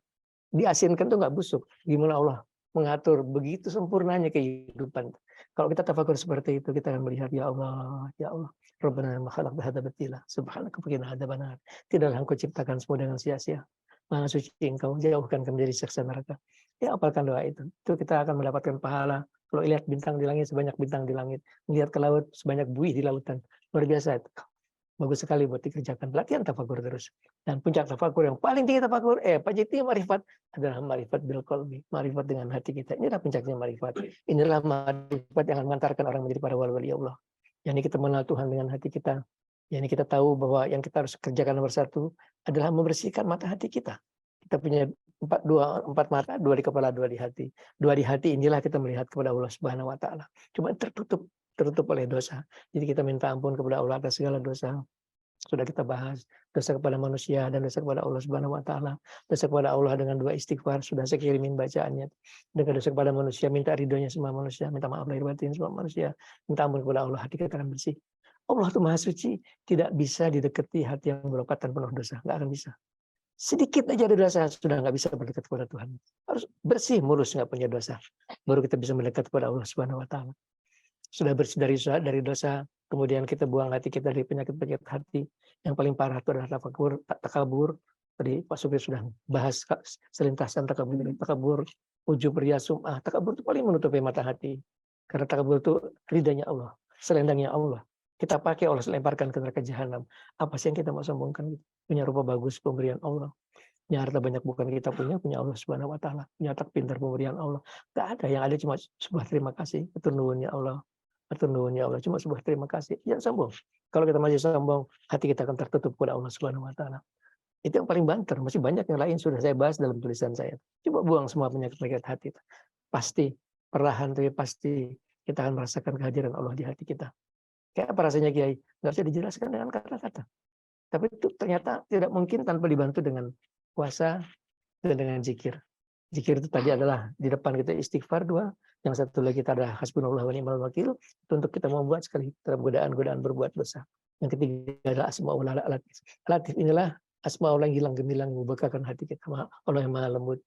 Diasinkan tuh nggak busuk. Gimana Allah mengatur begitu sempurnanya kehidupan. Kalau kita tafakur seperti itu, kita akan melihat, ya Allah, Rabbana ma khalaqta hadza batila, subhanaka faqina adzabannar. Tidaklah Engkau ciptakan semua dengan sia-sia. Maha suci Engkau, jauhkan kami dari siksa neraka. Ya, apalkan doa itu. Itu kita akan mendapatkan pahala. Kalau lihat bintang di langit, sebanyak bintang di langit. Melihat ke laut, sebanyak buih di lautan. Luar biasa itu. Bagus sekali buat dikerjakan. Latihan tafakur terus. Dan puncak tafakur yang paling tinggi tafakur, pajiti marifat adalah marifat bil qalbi, marifat dengan hati kita. Inilah puncaknya marifat. Inilah marifat yang akan mengantarkan orang menjadi para wali Allah. Yani kita mengenal Tuhan dengan hati kita. Yani kita tahu bahwa yang kita harus kerjakan nomor 1 adalah membersihkan mata hati kita. Kita punya 4 mata, 2 di kepala, 2 di hati. 2 di hati inilah kita melihat kepada Allah Subhanahu wa taala. Cuma tertutup oleh dosa. Jadi kita minta ampun kepada Allah atas segala dosa. Sudah kita bahas dosa kepada manusia dan dosa kepada Allah Subhanahu wa taala. Dosa kepada Allah dengan 2 istighfar sudah saya kirimin bacaannya. Dengan dosa kepada manusia minta ridhonya semua manusia, minta maaf lahir batin semua manusia, minta ampun kepada Allah, hati kita akan bersih. Allah itu Maha Suci, tidak bisa didekati hati yang berlokatan penuh dosa, nggak akan bisa. Sedikit aja ada dosa sudah nggak bisa berdekat kepada Tuhan. Harus bersih, mulus, nggak punya dosa, baru kita bisa mendekat kepada Allah Subhanahu wa taala. Sudah bersih dari dosa, kemudian kita buang hati kita dari penyakit-penyakit hati. Yang paling parah itu adalah takabur. Tadi Pak Sukri sudah bahas selintasan takabur. ujub, riya, sum'ah. Takabur itu paling menutupi mata hati. Karena takabur itu ridhanya Allah, selendangnya Allah. Kita pakai Allah lemparkan ke neraka jahanam. Apa sih yang kita mau sombongkan? Punya rupa bagus pemberian Allah. Punya harta banyak bukan kita punya Allah Subhanahu wa taala. Punya otak pintar pemberian Allah. Enggak ada, yang ada cuma sebuah terima kasih, atur nuwunnya Allah. Atur nuwunnya Allah, cuma sebuah terima kasih. Jangan sombong. Kalau kita masih sombong, hati kita akan tertutup kepada Allah Subhanahu wa taala. Itu yang paling banter, masih banyak yang lain sudah saya bahas dalam tulisan saya. Coba buang semua penyakit-penyakit hati. Pasti, perlahan tapi pasti kita akan merasakan kehadiran Allah di hati kita. Kayak apa rasanya Kiai? Nggak bisa dijelaskan dengan kata-kata. Tapi itu ternyata tidak mungkin tanpa dibantu dengan puasa dan dengan zikir. Zikir itu tadi adalah di depan kita istighfar 2, yang satu lagi kita ada hasbunallah wa ni'mal wakil, itu untuk kita membuat sekali dalam godaan-godaan berbuat dosa. Yang ketiga adalah asmaul latif. Latif inilah asmaul yang hilang gemilang membukakan hati kita. Allah yang maha lembut.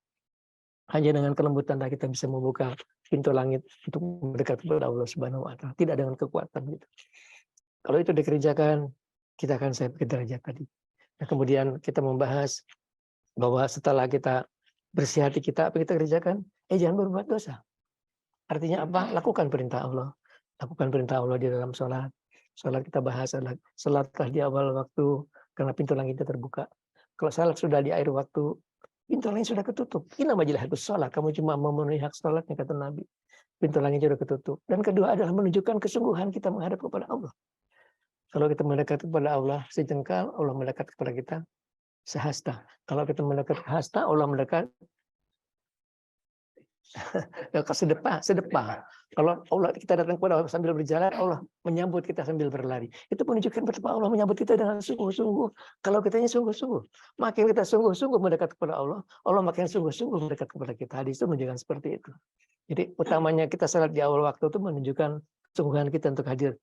Hanya dengan kelembutan kita bisa membuka pintu langit untuk mendekat kepada Allah Subhanahu wa taala, tidak dengan kekuatan gitu. Kalau itu dikerjakan, kita akan sampai ke derajat tadi. Nah, kemudian kita membahas bahwa setelah kita bersih hati kita, apa kita kerjakan? Jangan berbuat dosa. Artinya apa? Lakukan perintah Allah. Lakukan perintah Allah di dalam sholat. Sholat kita bahas adalah sholatlah di awal waktu, karena pintu langitnya terbuka. Kalau sholat sudah di akhir waktu, pintu langit sudah ketutup. Ini majalah habis sholat. Kamu cuma memenuhi hak sholatnya, kata Nabi. Pintu langitnya sudah ketutup. Dan kedua adalah menunjukkan kesungguhan kita menghadap kepada Allah. Kalau kita mendekat kepada Allah sejengkal, Allah mendekat kepada kita sehasta. Kalau kita mendekat ke hasta, Allah mendekat sedepah. Kalau Allah kita datang kepada Allah sambil berjalan, Allah menyambut kita sambil berlari. Itu menunjukkan betapa Allah menyambut kita dengan sungguh-sungguh. Kalau kitanya sungguh-sungguh, makin kita sungguh-sungguh mendekat kepada Allah, Allah makin sungguh-sungguh mendekat kepada kita. Hadis itu menunjukkan seperti itu. Jadi utamanya kita salat di awal waktu itu menunjukkan kesungguhan kita untuk hadir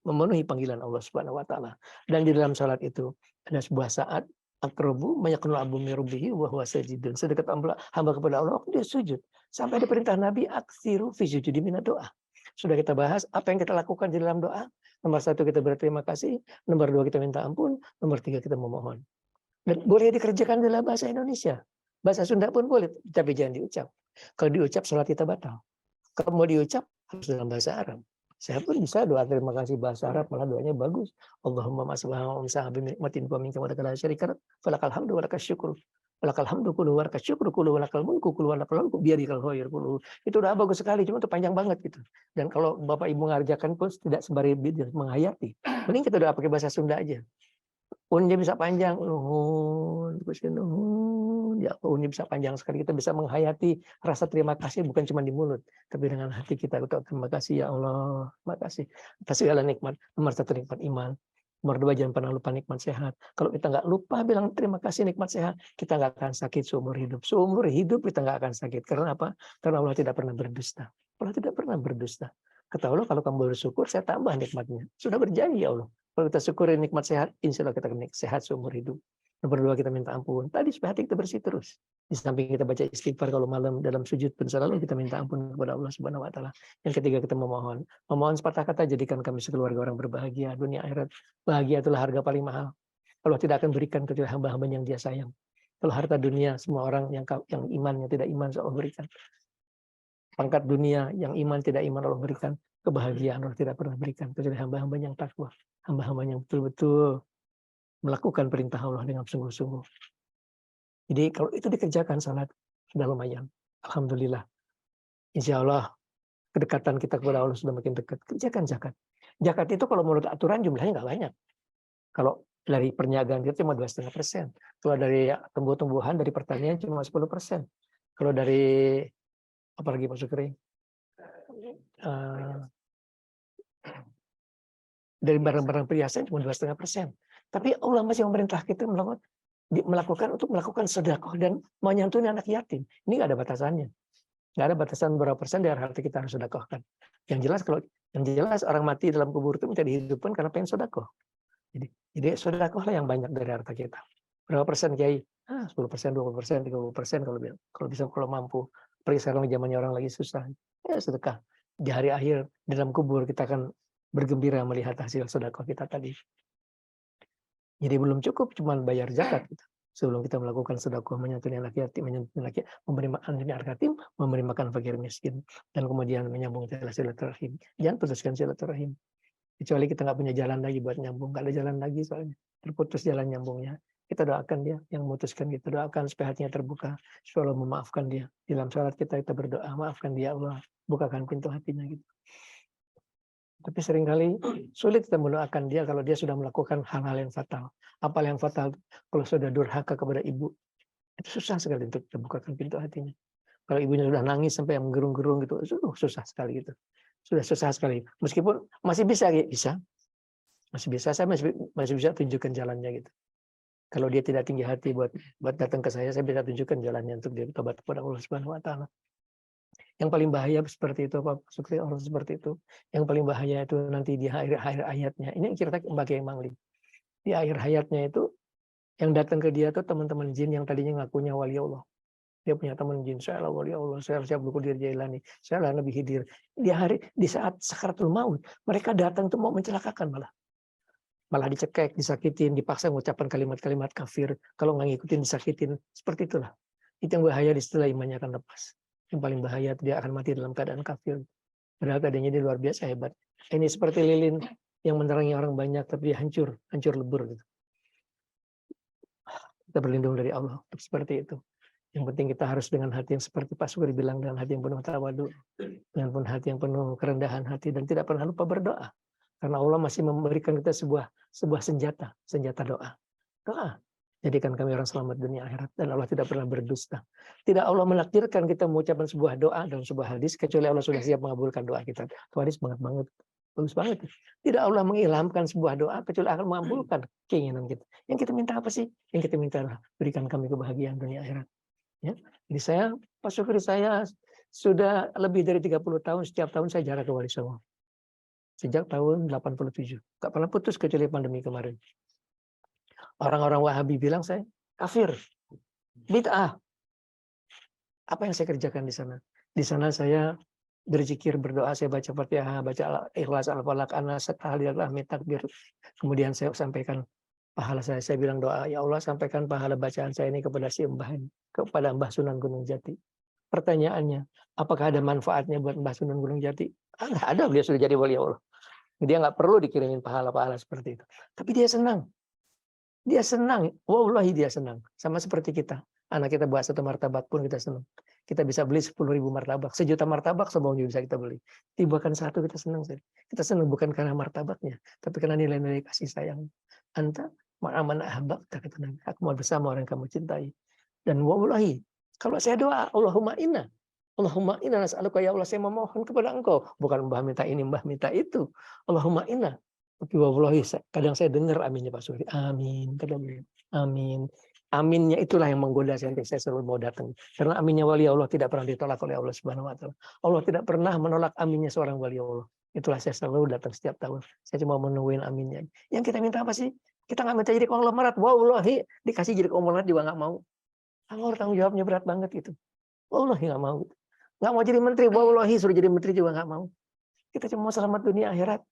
memenuhi panggilan Allah Subhanahu wa taala. Dan di dalam salat itu ada sebuah saat aqrabu mayakunu abu mirubihi wa huwa sajidun. Sedekat hamba kepada Allah, dia sujud. Sampai ada perintah Nabi, aksiru fi sujudi minad doa. Sudah kita bahas apa yang kita lakukan di dalam doa. Nomor 1 kita berterima kasih, nomor 2 kita minta ampun, nomor 3 kita memohon. Dan boleh dikerjakan dalam bahasa Indonesia. Bahasa Sunda pun boleh, tapi jangan diucap. Kalau diucap, sholat kita batal. Kalau mau diucap, harus dalam bahasa Arab. Saya pun bisa doa terima kasih bahasa Arab, malah doanya bagus. Allahumma masbahum sahabi nikmatin wa minka wa lakal syarikat falakal hamdu wa lakal syukur. Walakal hamdu kullu wa lakal syukur kullu wa lakal mulku kullu wa lakal mulku biadikal khair kullu. Itu udah bagus sekali, cuma itu panjang banget gitu. Dan kalau Bapak Ibu mengerjakan pun tidak sembari menghayati. Mending kita doa pakai bahasa Sunda aja. Unnya bisa panjang, ya unnya bisa panjang sekali. Kita bisa menghayati rasa terima kasih bukan cuma di mulut, tapi dengan hati kita. Terima kasih ya Allah, terima kasih atas segala nikmat. Nomor 1 nikmat iman, nomor 2 jangan pernah lupa nikmat sehat. Kalau kita nggak lupa bilang terima kasih nikmat sehat, kita nggak akan sakit seumur hidup. Seumur hidup kita nggak akan sakit. Karena apa? Karena Allah tidak pernah berdusta. Allah tidak pernah berdusta. Kata Allah, kalau kamu bersyukur, saya tambah nikmatnya. Sudah berjanji ya Allah. Kalau kita syukuri nikmat sehat, insya Allah kita sehat seumur hidup. Nomor 2 kita minta ampun. Tadi supaya hati kita bersih terus. Di samping kita baca istighfar kalau malam dalam sujud pun selalu kita minta ampun kepada Allah Subhanahu wa taala. Yang ketiga kita memohon. Memohon sepatah kata, jadikan kami sekeluarga orang berbahagia dunia akhirat. Bahagia itulah harga paling mahal. Allah tidak akan berikan kecuali hamba-hamba yang Dia sayang. Kalau harta dunia semua orang yang imannya tidak iman Allah berikan. Pangkat dunia yang iman tidak iman Allah berikan. Kebahagiaan Allah tidak pernah berikan kecuali hamba-hamba yang takwa, hamba-hamba yang betul-betul melakukan perintah Allah dengan sungguh-sungguh. Jadi kalau itu dikerjakan salat sudah lumayan. Alhamdulillah. Insya Allah kedekatan kita kepada Allah sudah makin dekat. Kerjakan zakat. Zakat itu kalau menurut aturan jumlahnya nggak banyak. Kalau dari perniagaan kita cuma 2,5%. Kalau dari tumbuh-tumbuhan dari pertanian cuma 10%. Kalau dari apalagi Pak Sukri? Dari barang-barang perhiasan cuma 2,5%. Tapi Allah masih memerintah kita melakukan sedekah dan menyantuni anak yatim. Ini nggak ada batasannya. Nggak ada batasan berapa persen dari harta kita harus sedekahkan. Yang jelas orang mati dalam kubur itu minta dihidupkan karena pengen sedekah. Jadi sedekahlah yang banyak dari harta kita. Berapa persen Kiai? 10%, 20%, 30% kalau mampu. Apalagi sekarang zamannya orang lagi susah. Ya sedekah. Di hari akhir dalam kubur kita akan bergembira melihat hasil sedekah kita tadi. Jadi belum cukup cuma bayar zakat. Sebelum kita melakukan sedekah, menyantuni anak yatim, memberi makan anak yatim, memberi makan fakir miskin, dan kemudian menyambung tali silaturahim. Jangan putuskan silaturahim. Kecuali kita nggak punya jalan lagi buat nyambung, nggak ada jalan lagi soalnya terputus jalan nyambungnya. Kita doakan dia yang memutuskan, kita doakan supaya hatinya terbuka, supaya Allah memaafkan dia. Dalam salat kita berdoa, maafkan dia Allah, bukakan pintu hatinya gitu. Tapi seringkali sulit kita mendoakan dia kalau dia sudah melakukan hal-hal yang fatal. Apa yang fatal? Kalau sudah durhaka kepada ibu, itu susah sekali untuk kita bukakan pintu hatinya. Kalau ibunya sudah nangis sampai yang gerung-gerung gitu, susah sekali gitu. Sudah susah sekali. Meskipun masih bisa, masih bisa. Saya masih bisa tunjukkan jalannya gitu. Kalau dia tidak tinggi hati buat datang ke saya bisa tunjukkan jalannya untuk dia tobat kepada Allah Subhanahu Wa Taala. Yang paling bahaya seperti itu, Pak Sukri, orang seperti itu. Yang paling bahaya itu nanti di akhir hayatnya. Ini cerita Mbak Mangli. Di akhir hayatnya itu, yang datang ke dia tuh teman-teman jin yang tadinya ngakunya wali Allah. Dia punya teman jin, saya lah wali Allah, saya siap Qadir Jailani, saya lah Nabi Khidir. Di saat sakaratul maut, mereka datang tuh mau mencelakakan malah dicekek, disakitin, dipaksa mengucapkan kalimat-kalimat kafir. Kalau nggak ngikutin disakitin, seperti itulah. Itu yang bahaya di setelah imannya akan lepas. Yang paling bahaya dia akan mati dalam keadaan kafir. Padahal keadaannya dia luar biasa hebat. Ini seperti lilin yang menerangi orang banyak, tapi dia hancur lebur. Gitu. Kita berlindung dari Allah untuk seperti itu. Yang penting kita harus dengan hati yang seperti Pak Sukri bilang, dengan hati yang penuh tawadu, dengan hati yang penuh kerendahan hati, dan tidak pernah lupa berdoa. Karena Allah masih memberikan kita sebuah senjata doa. Doa. Jadikan kami orang selamat dunia akhirat, dan Allah tidak pernah berdusta. Tidak Allah menakdirkan kita mengucapkan sebuah doa dalam sebuah hadis kecuali Allah sudah siap mengabulkan doa kita. Itu hadis banget. Bagus banget. Tidak Allah mengilhamkan sebuah doa kecuali akan mengabulkan keinginan kita. Yang kita minta apa sih? Yang kita minta adalah berikan kami kebahagiaan dunia akhirat. Ya. Jadi saya, Pak Sukri, saya sudah lebih dari 30 tahun, setiap tahun saya jarak ke Wali Songo. Sejak tahun 87. Gak pernah putus kecuali pandemi kemarin. Orang-orang Wahabi bilang saya kafir, bid'ah. Apa yang saya kerjakan di sana? Di sana saya berzikir, berdoa, saya baca Fatihah, baca Ikhlas, Al-Falaq, An-Nas, Tahlil, Tahmid, Takbir. Kemudian saya sampaikan pahala saya bilang doa, ya Allah sampaikan pahala bacaan saya ini kepada si Mbah ini, kepada Mbah Sunan Gunung Jati. Pertanyaannya, apakah ada manfaatnya buat Mbah Sunan Gunung Jati? Nggak ada, dia sudah jadi wali Allah. Dia nggak perlu dikirimin pahala-pahala seperti itu. Tapi dia senang. Dia senang, wallahi dia senang. Sama seperti kita. Anak kita buat 1 martabak pun kita senang. Kita bisa beli 10.000 martabak. 1 juta martabak semuanya bisa kita beli. Tibakan 1 kita senang. Kita senang bukan karena martabaknya. Tapi karena nilai-nilai kasih sayang. Anta ma'aman ahbab, kata Nabi. Aku mau bersama orang yang kamu cintai. Dan wallahi, kalau saya doa, Allahumma inna nas'aluka ya Allah, saya memohon kepada engkau. Bukan Mbah minta ini, Mbah minta itu. Allahumma inna. Tapi wallahi, kadang saya dengar aminnya Pak Sukri. Amin. Kata beliau. Amin. Aminnya itulah yang menggoda saya untuk saya selalu mau datang. Karena aminnya wali Allah tidak pernah ditolak oleh Allah Subhanahu Wa Taala. Allah tidak pernah menolak aminnya seorang wali Allah. Itulah saya selalu datang setiap tahun. Saya cuma menungguin aminnya. Yang kita minta apa sih? Kita nggak minta jadi konglomerat. Wallahi, dikasih jadi konglomerat juga nggak mau. Allah tanggung jawabnya berat banget itu. Wallahi nggak mau. Nggak mau jadi menteri. Wallahi suruh jadi menteri juga nggak mau. Kita cuma mau selamat dunia akhirat.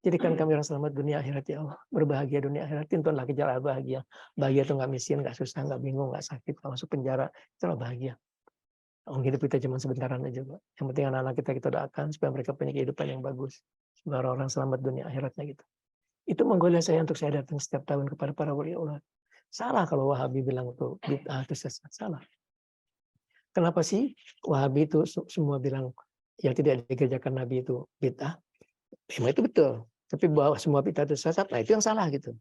Jadikan kami orang selamat dunia akhirat ya Allah. Berbahagia dunia akhirat. Tuntunlah ke jalan bahagia. Bahagia itu nggak miskin, nggak susah, nggak bingung, nggak sakit, nggak masuk penjara. Itulah bahagia. Hidup kita cuma sebentaran aja, Pak. Yang penting anak-anak kita doakan supaya mereka punya kehidupan yang bagus. Supaya orang selamat dunia akhiratnya gitu. Itu menggoda saya untuk saya datang setiap tahun kepada para wali Allah. Salah kalau Wahabi bilang itu bid'ah, itu sesat. Salah. Kenapa sih Wahabi itu semua bilang yang tidak dikerjakan Nabi itu bid'ah? Memang itu betul. Tapi bahwa semua bid'ah itu sesat, nah itu yang salah gitu.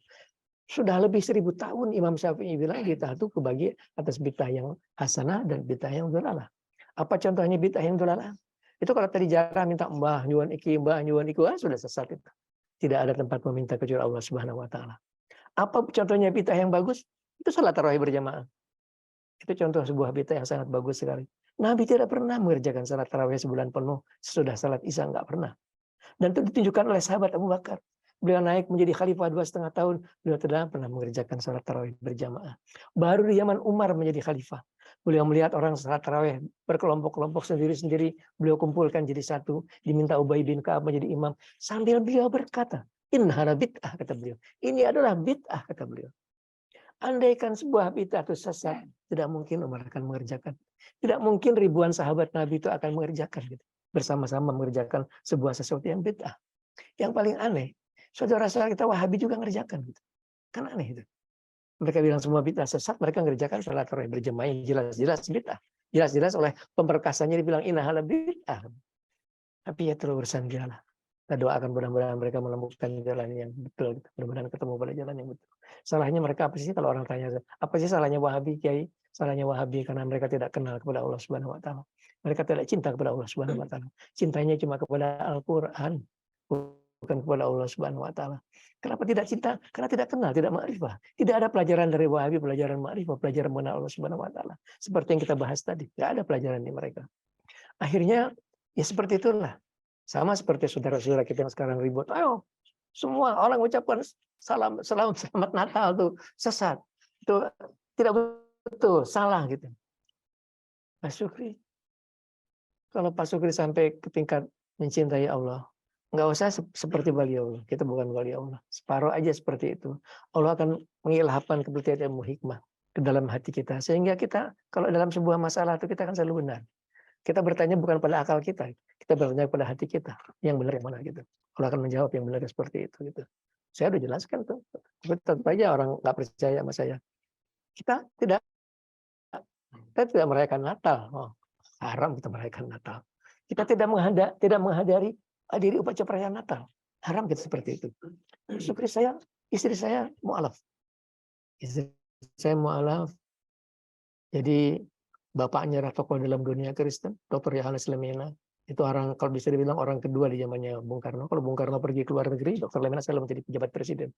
Sudah lebih 1000 tahun Imam Syafi'i bilang bid'ah itu kebagi atas bid'ah yang hasanah dan bid'ah yang dhalalah. Apa contohnya bid'ah yang dhalalah? Itu kalau tadi jarang minta mbah nyuwun iki, sudah sesat itu. Tidak ada tempat meminta kecuali Allah Subhanahu Wa Taala. Apa contohnya bid'ah yang bagus? Itu salat tarawih berjamaah. Itu contoh sebuah bid'ah yang sangat bagus sekali. Nabi tidak pernah mengerjakan salat tarawih sebulan penuh sesudah salat Isya, enggak pernah. Dan itu ditunjukkan oleh sahabat Abu Bakar. Beliau naik menjadi khalifah 2,5 tahun. Beliau tidak pernah mengerjakan salat tarawih berjamaah. Baru di zaman Umar menjadi khalifah. Beliau melihat orang salat tarawih berkelompok-kelompok sendiri-sendiri. Beliau kumpulkan jadi satu. Diminta Ubay bin Ka'ab menjadi imam. Sambil beliau berkata, inna bid'ah, kata beliau. Ini adalah bid'ah, kata beliau. Andaikan sebuah bid'ah itu sesat, tidak mungkin Umar akan mengerjakan. Tidak mungkin ribuan sahabat Nabi itu akan mengerjakan gitu. Bersama-sama mengerjakan sebuah sesuatu yang bid'ah. Yang paling aneh, saudara-saudara kita Wahabi juga mengerjakan gitu. Kan aneh itu. Mereka bilang semua bid'ah sesat, mereka mengerjakan salat tarawih berjamaah yang jelas-jelas bid'ah. Jelas-jelas oleh pemberkasanya dibilang innahala bid'ah. Tapi ya terus urusan dia lah. Kita doakan mudah-mudahan mereka menemukan jalan yang betul. Mudah-mudahan ketemu pada jalan yang betul. Salahnya mereka apa sih kalau orang tanya, apa sih salahnya Wahabi, Kiai? Salahnya Wahabi karena mereka tidak kenal kepada Allah Subhanahu wa taala. Mereka tidak cinta kepada Allah Subhanahu wa taala. Cintanya cuma kepada Al-Qur'an, bukan kepada Allah Subhanahu wa taala. Kenapa tidak cinta? Karena tidak kenal, tidak ma'rifah. Tidak ada pelajaran dari Wahabi, pelajaran ma'rifah, pelajaran mengenal Allah Subhanahu wa taala. Seperti yang kita bahas tadi, tidak ada pelajaran di mereka. Akhirnya ya seperti itulah. Sama seperti saudara-saudara kita yang sekarang ribut. Ayo, semua orang ucapkan selamat Natal tuh sesat. Itu tidak betul, salah gitu. Pak Syukri, kalau Pak Syukri sampai ke tingkat mencintai Allah, nggak usah seperti beliau. Kita bukan wali Allah. Separuh aja seperti itu. Allah akan mengilhamkan kebetulan ilmu hikmah ke dalam hati kita. Sehingga kita kalau dalam sebuah masalah itu kita akan selalu benar. Kita bertanya bukan pada akal kita bertanya pada hati kita. Yang benar yang mana gitu. Allah akan menjawab yang benar seperti itu gitu. Saya udah jelaskan tuh. Tapi tetap aja orang nggak percaya sama saya. Kita tidak merayakan Natal. Oh, haram kita merayakan Natal. Kita tidak menghadiri upacara perayaan Natal. Haram kita seperti itu. Syukri saya, istri saya mu'alaf. Istri saya mu'alaf. Jadi bapaknya adalah tokoh dalam dunia Kristen, Dr. Yohanes Lemena. Itu orang, kalau bisa dibilang orang kedua di zamannya Bung Karno. Kalau Bung Karno pergi ke luar negeri, Dr. Lemena selalu menjadi pejabat presiden.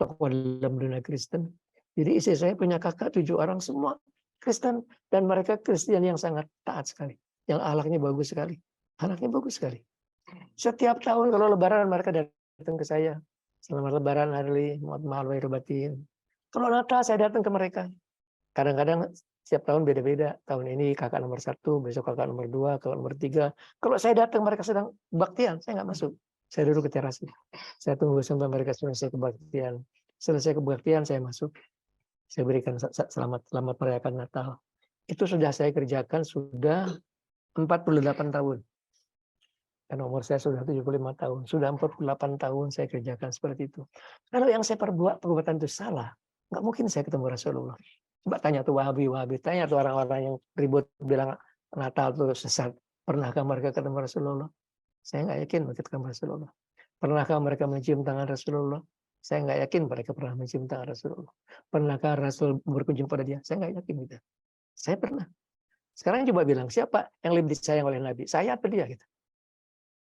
Tokoh dalam dunia Kristen. Jadi istri saya punya kakak 7 orang, semua Kristen. Dan mereka Kristen yang sangat taat sekali. Yang akhlaknya bagus sekali. Anaknya bagus sekali. Setiap tahun kalau lebaran mereka datang ke saya. Selamat lebaran Harli, mohon maaf lahir batin. Kalau Natal saya datang ke mereka. Kadang-kadang setiap tahun beda-beda. Tahun ini kakak nomor 1, besok kakak nomor 2, kakak nomor 3. Kalau saya datang mereka sedang kebaktian, saya nggak masuk. Saya duduk ke teras. Saya tunggu sampai mereka selesai kebaktian. Selesai kebaktian saya masuk. Saya berikan selamat merayakan Natal. Itu sudah saya kerjakan sudah 48 tahun. Dan umur saya sudah 75 tahun. Sudah 48 tahun saya kerjakan seperti itu. Kalau yang saya perbuatan itu salah, nggak mungkin saya ketemu Rasulullah. Coba tanya tuh Wahabi, tanya tuh orang-orang yang ribut bilang Natal itu sesat. Pernahkah mereka ketemu Rasulullah? Saya nggak yakin mereka ketemu Rasulullah. Pernahkah mereka mencium tangan Rasulullah? Saya nggak yakin mereka pernah mencium tangan Rasulullah. Pernahkah Rasul berkunjung pada dia? Saya nggak yakin gitu. Saya pernah. Sekarang coba bilang, siapa yang lebih disayang oleh Nabi? Saya atau dia? Gitu.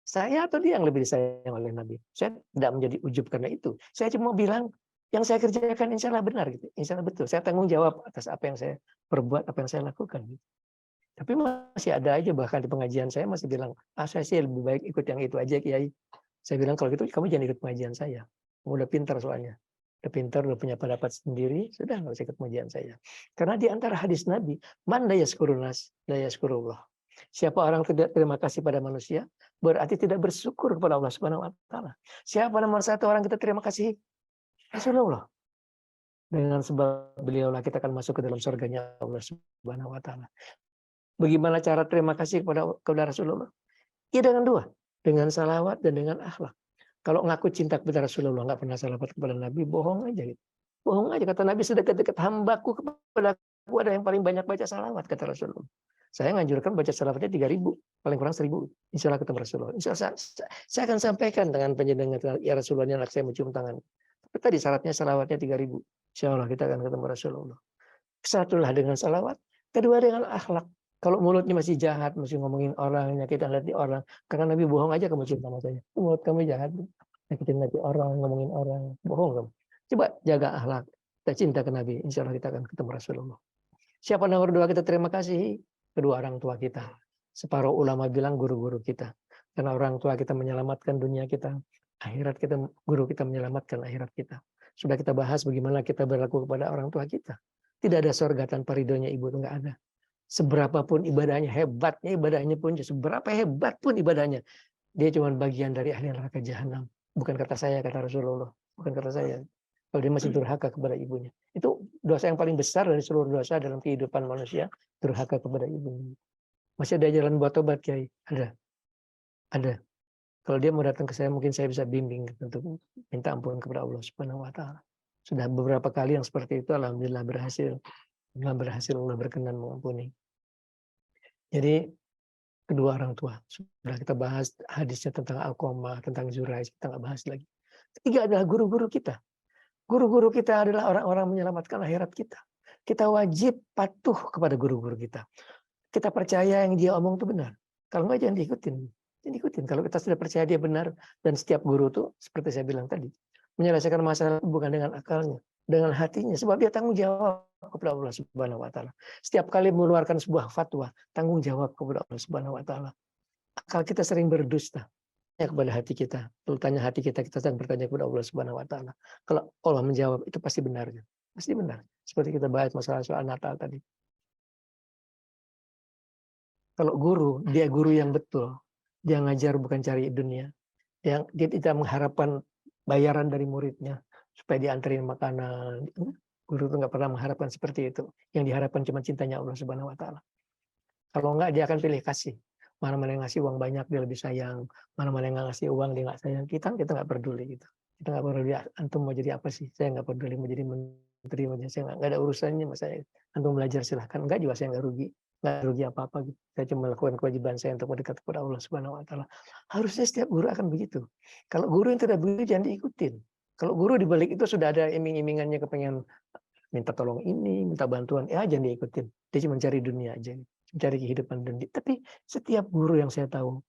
Saya atau dia yang lebih disayang oleh Nabi? Saya tidak menjadi ujub karena itu. Saya cuma bilang, yang saya kerjakan insya Allah benar gitu, insya Allah betul. Saya tanggung jawab atas apa yang saya perbuat, apa yang saya lakukan. Gitu. Tapi masih ada aja bahkan di pengajian saya masih bilang, saya sih lebih baik ikut yang itu aja Kiai. Saya bilang kalau gitu kamu jangan ikut pengajian saya. Kamu udah pintar soalnya, udah pintar, udah punya pendapat sendiri, sudah nggak usah ikut pengajian saya. Karena di antara hadis Nabi, man la yaskurunas la yaskurullah. Siapa orang tidak terima kasih pada manusia, berarti tidak bersyukur kepada Allah Subhanahu wa taala. Siapa nomor 1 orang kita terima kasih? Rasulullah. Dengan sebab beliaulah kita akan masuk ke dalam surganya Allah Subhanahu wa taala. Bagaimana cara terima kasih kepada Rasulullah? Ya dengan 2, dengan salawat dan dengan akhlak. Kalau ngaku cinta kepada Rasulullah nggak pernah salawat kepada Nabi, bohong aja gitu. Bohong aja, kata Nabi, sedekat-dekat hambaku kepada aku ada yang paling banyak baca salawat, kata Rasulullah. Saya nganjurkan baca salawatnya 3.000, paling kurang 1.000. Insya Allah ketemu Rasulullah. Insya Allah saya akan sampaikan dengan penjenengan, ya Rasulullah, ini anak saya mencium tangan. Tapi tadi syaratnya salawatnya 3.000. Insya Allah kita akan ketemu Rasulullah. Satulah dengan salawat, kedua dengan akhlak. Kalau mulutnya masih jahat, masih ngomongin orang, nyakitin hati orang, karena Nabi bohong aja kamu cinta sama saya. Mulut kamu jahat, nyakitin hati orang, ngomongin orang, bohong kamu. Coba jaga akhlak, kita cinta ke Nabi, insya Allah kita akan ketemu Rasulullah. Siapa nomor 2 kita terima kasih? Kedua orang tua kita. Separuh ulama bilang guru-guru kita. Karena orang tua kita menyelamatkan dunia kita, akhirat kita, guru kita menyelamatkan akhirat kita. Sudah kita bahas bagaimana kita berlaku kepada orang tua kita. Tidak ada surga tanpa ridhonya ibu, itu nggak ada. Seberapa pun ibadahnya, hebatnya ibadahnya pun, seberapa hebat pun ibadahnya, dia cuma bagian dari ahli neraka jahanam. Bukan kata saya, kata Rasulullah. Bukan kata saya. Kalau dia masih durhaka kepada ibunya. Itu Dosa yang paling besar dari seluruh dosa dalam kehidupan manusia, durhaka kepada ibunya. Masih ada jalan buat tobat, Kiai? Ada. Kalau dia mau datang ke saya, mungkin saya bisa bimbing untuk minta ampun kepada Allah Subhanahu wa taala. Sudah beberapa kali yang seperti itu, alhamdulillah berhasil. Alhamdulillah Allah berkenan mengampuni. Jadi kedua orang tua, sudah kita bahas hadisnya tentang Alqamah, tentang Zuraiz, kita nggak bahas lagi. Ketiga adalah guru-guru kita. Guru-guru kita adalah orang-orang menyelamatkan akhirat kita. Kita wajib patuh kepada guru-guru kita. Kita percaya yang dia omong itu benar. Kalau nggak, jangan diikutin. Jangan diikutin. Kalau kita sudah percaya dia benar, dan setiap guru itu, seperti saya bilang tadi, menyelesaikan masalah bukan dengan akalnya, dengan hatinya. Sebab dia tanggung jawab kepada Allah Subhanahu wa taala. Setiap kali mengeluarkan sebuah fatwa, tanggung jawab kepada Allah Subhanahu wa taala. Akal kita sering berdusta kepada hati kita. Kalau tanya hati kita, kita sedang bertanya kepada Allah Subhanahu wa taala. Kalau Allah menjawab, itu pasti benar. Pasti benar. Seperti kita bahas masalah soal Natal tadi. Kalau guru, dia guru yang betul. Dia ngajar bukan cari dunia. Dia tidak mengharapkan bayaran dari muridnya supaya diantarin makanan. Guru itu nggak pernah mengharapkan seperti itu. Yang diharapkan cuma cintanya Allah Subhanahu wa taala. Kalau enggak, dia akan pilih kasih. Mana-mana yang ngasih uang banyak, dia lebih sayang. Mana-mana yang nggak ngasih uang, dia nggak sayang. Kita nggak peduli gitu. Kita nggak peduli, antum mau jadi apa sih? Saya nggak peduli mau jadi menteri, saya nggak ada urusannya sama saya. Antum belajar silahkan. Enggak juga saya nggak rugi apa-apa gitu. Saya cuma melakukan kewajiban saya untuk mendekat kepada Allah Subhanahu wa taala. Harusnya setiap guru akan begitu. Kalau guru yang tidak begitu, jangan diikutin. Kalau guru di balik itu sudah ada iming-imingannya, kepengen minta tolong ini, minta bantuan, ya jangan diikutin. Dia cuma cari dunia aja, mencari kehidupan dunia. Tapi setiap guru yang saya tahu,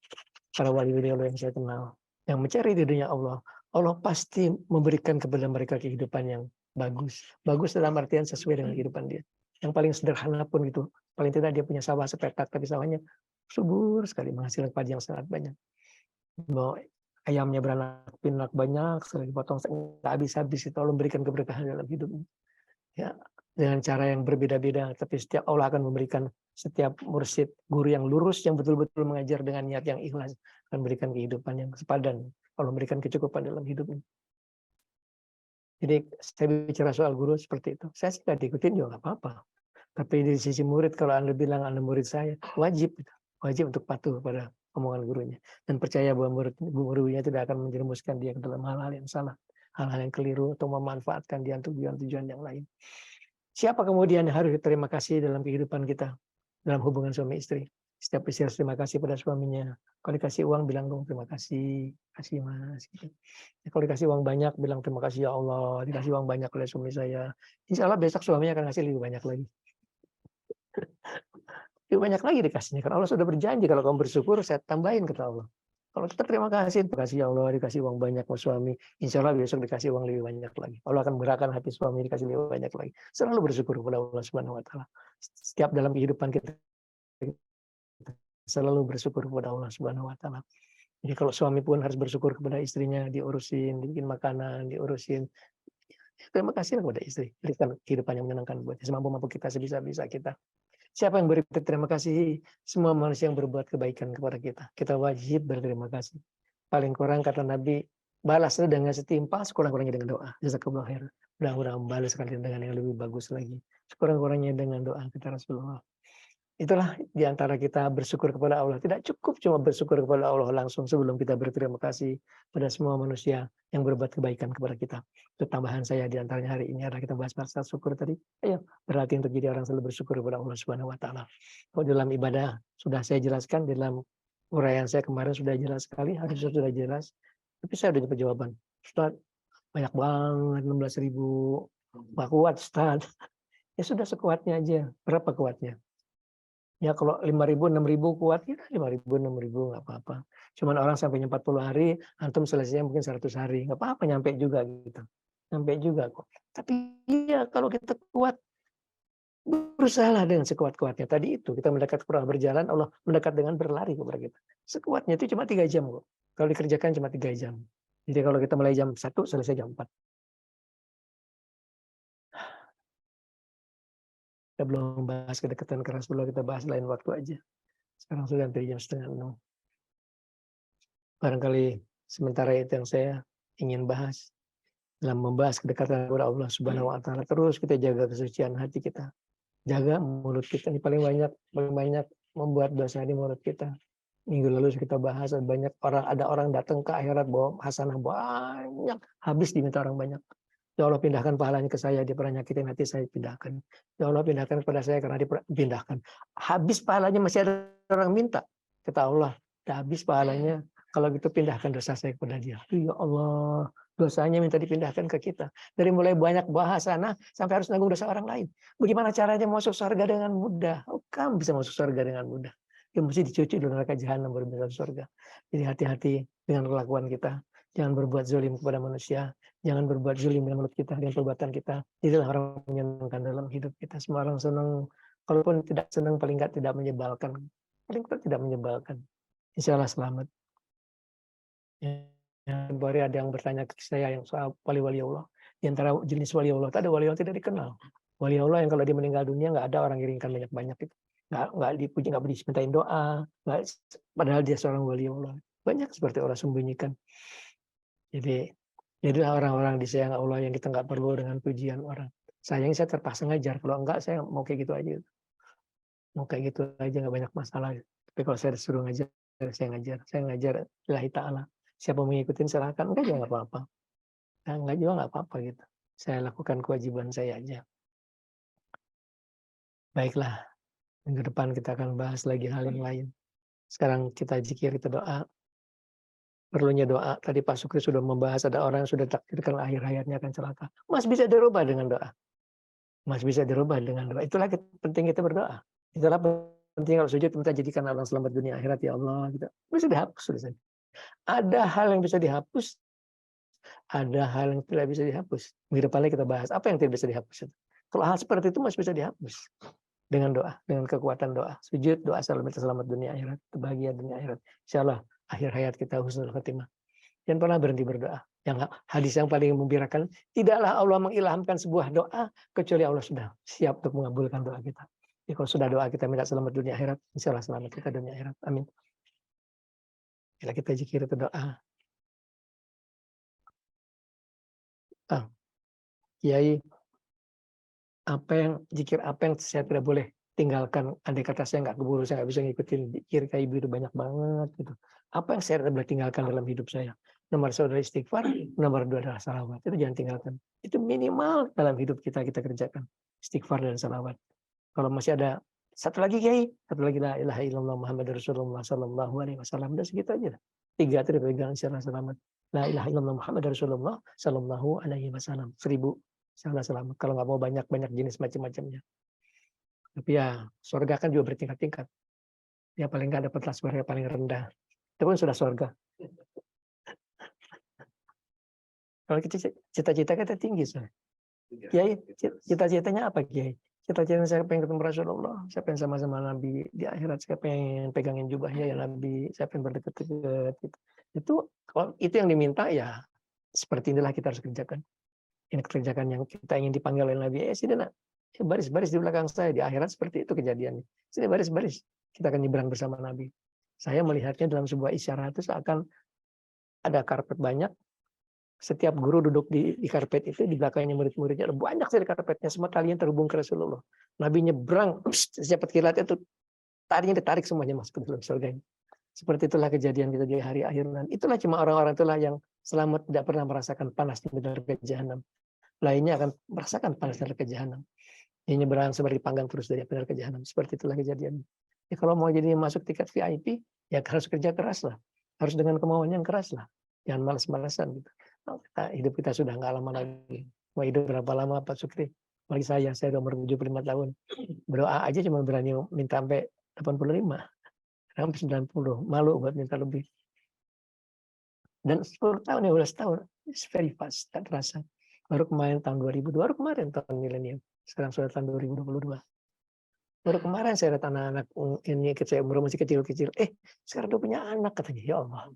para wali-wali Allah yang saya kenal, yang mencari dunia Allah, Allah pasti memberikan kepada mereka kehidupan yang bagus. Bagus dalam artian sesuai dengan kehidupan dia. Yang paling sederhana pun gitu. Paling tidak dia punya sawah sepetak, tapi sawahnya subur sekali, menghasilkan padi yang sangat banyak. Mau ayamnya beranak pinak banyak, sekali dipotong nggak habis-habis, itu Allah memberikan keberkahan dalam hidupnya. Ya, dengan cara yang berbeda-beda, tapi setiap Allah akan memberikan setiap mursyid, guru yang lurus, yang betul-betul mengajar dengan niat yang ikhlas, akan memberikan kehidupan yang sepadan. Allah memberikan kecukupan dalam hidupnya. Jadi saya bicara soal guru seperti itu. Saya sih nggak diikutin juga nggak apa-apa. Tapi di sisi murid, kalau Anda bilang Anda murid saya, wajib untuk patuh pada omongan gurunya. Dan percaya bahwa gurunya tidak akan menjerumuskan dia ke dalam hal-hal yang salah, hal-hal yang keliru, atau memanfaatkan dia untuk tujuan-tujuan yang lain. Siapa kemudian yang harus terima kasih dalam kehidupan kita, dalam hubungan suami istri? Setiap istri harus terima kasih pada suaminya. Kalau dikasih uang, bilang dong terima kasih, kasih mas. Gitu. Kalau dikasih uang banyak, bilang terima kasih ya Allah, dikasih uang banyak oleh suami saya. Insya Allah besok suaminya akan kasih lebih banyak lagi. Lebih banyak lagi dikasihnya. Karena Allah sudah berjanji, kalau kamu bersyukur, saya tambahin, kata Allah. Kalau kita terima kasih ya Allah, dikasih uang banyak sama suami, insya Allah besok dikasih uang lebih banyak lagi. Allah akan menggerakkan hati suami, dikasih lebih banyak lagi. Selalu bersyukur kepada Allah Subhanahu wa taala. Setiap dalam kehidupan kita selalu bersyukur kepada Allah Subhanahu wa taala. Jadi kalau suami pun harus bersyukur kepada istrinya, diurusin, dibikin makanan, diurusin. Terima kasih kepada istri, berikan kehidupan yang menyenangkan buat semampu-mampu kita, sebisa-bisa kita. Siapa yang beri terima kasih? Semua manusia yang berbuat kebaikan kepada kita. Kita wajib berterima kasih. Paling kurang kata Nabi, balaslah dengan setimpal, sekurang-kurangnya dengan doa. Jazakallahu khairan. Mudah-mudahan membalas kalian dengan yang lebih bagus lagi. Sekurang-kurangnya dengan doa kita Rasulullah. Itulah diantara kita bersyukur kepada Allah. Tidak cukup cuma bersyukur kepada Allah langsung sebelum kita berterima kasih pada semua manusia yang berbuat kebaikan kepada kita. Itu tambahan saya diantaranya hari ini adalah kita bahas masalah syukur tadi. Ayo berlatih untuk jadi orang selalu bersyukur kepada Allah Subhanahu wa taala. Kalau dalam ibadah sudah saya jelaskan, dalam uraian saya kemarin sudah jelas sekali, harusnya sudah jelas. Tapi saya sudah dapat jawaban. Ustaz, banyak banget 16.000. Nggak kuat, Ustaz. Ya sudah sekuatnya aja. Berapa kuatnya? Ya kalau 5.000, 6.000 kuat, ya 5.000, 6.000 nggak apa-apa. Cuman orang sampai 40 hari, antum selesainya mungkin 100 hari. Nggak apa-apa, nyampe juga gitu. Nyampe juga kok. Tapi ya kalau kita kuat, berusahalah dengan sekuat-kuatnya. Tadi itu, kita mendekat kepada Allah berjalan, Allah mendekat dengan berlari kepada kita. Sekuatnya itu cuma 3 jam kok. Kalau dikerjakan cuma 3 jam. Jadi kalau kita mulai jam 1, selesai jam 4. Kita belum bahas kedekatan ke Rasulullah, kita bahas lain waktu aja. Sekarang sudah hampir jam 5:30. Barangkali sementara itu yang saya ingin bahas. dalam membahas kedekatan kepada Allah Subhanahu wa taala. Terus kita jaga kesucian hati kita. Jaga mulut kita, ini paling banyak membuat dosa di mulut kita. Minggu lalu kita bahas ada orang datang ke akhirat bawa hasanah banyak, habis diminta orang banyak. Ya Allah, pindahkan pahalanya ke saya, dia pernah nyakitin hati saya, pindahkan. Ya Allah, pindahkan kepada saya karena dia pindahkan. Habis pahalanya masih ada orang minta. Kata Allah, dah habis pahalanya, kalau gitu pindahkan dosa saya kepada dia. Ya Allah, dosanya minta dipindahkan ke kita. Dari mulai banyak bahasana sampai harus nanggung dosa orang lain. Bagaimana caranya masuk surga dengan mudah? Oh, kamu bisa masuk surga dengan mudah. Ya mesti dicuci dulu neraka jahanam baru bisa masuk surga. Jadi hati-hati dengan kelakuan kita. Jangan berbuat zalim kepada manusia. Jangan berbuat zalim dengan mulut kita, dengan perbuatan kita. Inilah orang menyenangkan dalam hidup kita. Semua orang senang. Kalaupun tidak senang, paling nggak tidak menyebalkan. Paling tidak menyebalkan. Insya Allah selamat. Baru ada yang bertanya ke saya yang soal wali-wali Allah. Di antara jenis wali Allah, ada wali Allah tidak dikenal. Wali Allah yang kalau dia meninggal dunia nggak ada orang ngiringkan banyak-banyak itu. Nggak dipuji, nggak dimintain doa. Padahal dia seorang wali Allah. Banyak seperti orang sembunyikan. Jadilah orang-orang disayang Allah yang kita nggak perlu dengan pujian orang. Sayang saya terpaksa ngajar. Kalau enggak saya mau kayak gitu aja. Mau kayak gitu aja nggak banyak masalah. Tapi kalau saya disuruh ngajar, saya ngajar. Saya ngajar lillahi ta'ala. Siapa mau ngikutin silahkan. Enggak juga nggak apa-apa. Enggak juga nggak apa-apa gitu. Saya lakukan kewajiban saya aja. Baiklah. Minggu depan kita akan bahas lagi hal yang lain. Sekarang kita zikir, kita doa. Perlunya doa. Tadi Pak Sukri sudah membahas ada orang yang sudah takdirkan akhir hayatnya akan celaka. Mas bisa dirubah dengan doa. Mas bisa dirubah dengan doa. Itulah penting kita berdoa. Itulah penting kalau sujud minta jadikan Allah selamat dunia akhirat ya Allah. Gitu. Bisa dihapus. Sudah. Ada hal yang bisa dihapus. Ada hal yang tidak bisa dihapus. Minggu depannya kita bahas apa yang tidak bisa dihapus. Kalau hal seperti itu masih bisa dihapus. Dengan doa, dengan kekuatan doa. Sujud, doa selamat dunia akhirat. Kebahagiaan dunia akhirat. Insya Allah akhir hayat kita husnul khotimah. Jangan pernah berhenti berdoa. Yang hadis yang paling membirakan, tidaklah Allah mengilhamkan sebuah doa kecuali Allah sudah siap untuk mengabulkan doa kita. Jadi kalau sudah doa kita minta selamat dunia akhirat, insya Allah selamat kita dunia akhirat. Amin. Bila kita zikir itu doa. Kiai, zikir apa yang saya tidak boleh tinggalkan, andai kata saya nggak keburu, saya nggak bisa ngikutin zikir kayak ibu itu banyak banget gitu. Apa yang saya tidak boleh tinggalkan dalam hidup saya? Nomor 1 adalah istighfar, nomor 2 adalah salawat. Itu jangan tinggalkan. Itu minimal dalam hidup kita kerjakan. Istighfar dan salawat. Kalau masih ada satu lagi Kiai, satu lagi la ilaha illallah Muhammadur Rasulullah sallallahu alaihi wasallam. Udah segitu aja. 3 itu dipegang secara selamat. La ilaha illallah Muhammadur Rasulullah sallallahu alaihi wasallam. 1000 salah selamat. Kalau nggak mau banyak jenis macam-macamnya. Tapi ya surga kan juga bertingkat-tingkat. Ya paling nggak dapat surga paling rendah. Itu pun sudah surga. Kalau cita-cita kita tinggi, soalnya. Kiai, cita-citanya apa Kiai? Cita-citanya saya pengen ketemu Rasulullah, saya pengen sama-sama Nabi di akhirat, saya pengen pegangin jubahnya ya Nabi, saya pengen berdekat-dekat. Itu kalau itu yang diminta ya seperti inilah kita harus kerjakan. Ini kerjakan yang kita ingin dipanggil oleh Nabi. Sini nak, baris-baris di belakang saya di akhirat seperti itu kejadiannya. Sini baris-baris, kita akan nyebrang bersama Nabi. Saya melihatnya dalam sebuah isyarat itu seakan ada karpet banyak. Setiap guru duduk di karpet itu, di belakangnya murid-muridnya ada banyak sekali karpetnya, semua talinya terhubung ke Rasulullah. Nabi nyebrang, secepat kilatnya itu tarinya ditarik semuanya masuk ke dalam surga. Seperti itulah kejadian kita di hari akhir nanti. Itulah cuma orang-orang itulah yang selamat tidak pernah merasakan panas di neraka jahanam. Lainnya akan merasakan panas di neraka jahanam. Ini nyebrang seperti dipanggang terus dari neraka jahanam. Seperti itulah kejadian. Ya, kalau mau jadi masuk tiket VIP, ya harus kerja keras lah. Harus dengan kemauan yang keras lah. Jangan malas-malasan gitu. Hidup kita sudah nggak lama lagi. Mau hidup berapa lama Pak Sukri? Bagi saya udah umur 75 tahun. Berdoa aja cuma berani minta sampai 85. Sampai 90. Malu buat minta lebih. Dan 10 tahun ya udah setahun. It's very fast. Tak terasa. Baru kemarin tahun 2002. Baru kemarin tahun milenium. Sekarang sudah tahun 2022. Baru kemarin saya lihat anak-anak ini saya umur masih kecil-kecil. Sekarang udah punya anak katanya. Ya Allah.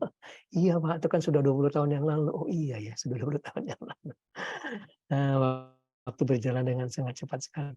Iya Pak, itu kan sudah 20 tahun yang lalu. Oh iya ya, sudah 20 tahun yang lalu. Nah, waktu berjalan dengan sangat cepat sekali.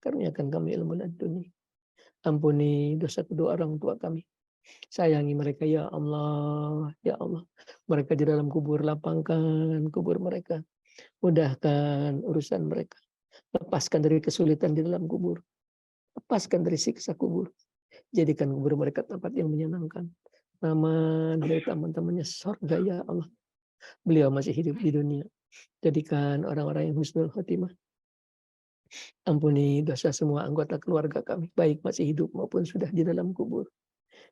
Karuniakan kami ilmu laduni. Ampuni dosa kedua orang tua kami. Sayangi mereka ya Allah, ya Allah. Mereka di dalam kubur, lapangkan kubur mereka. Mudahkan urusan mereka. Lepaskan dari kesulitan di dalam kubur. Lepaskan dari siksa kubur. Jadikan kubur mereka tempat yang menyenangkan. Nama dari teman-temannya surga ya Allah. Beliau masih hidup di dunia. Jadikan orang-orang yang husnul khotimah. Ampuni dosa semua anggota keluarga kami, baik masih hidup maupun sudah di dalam kubur.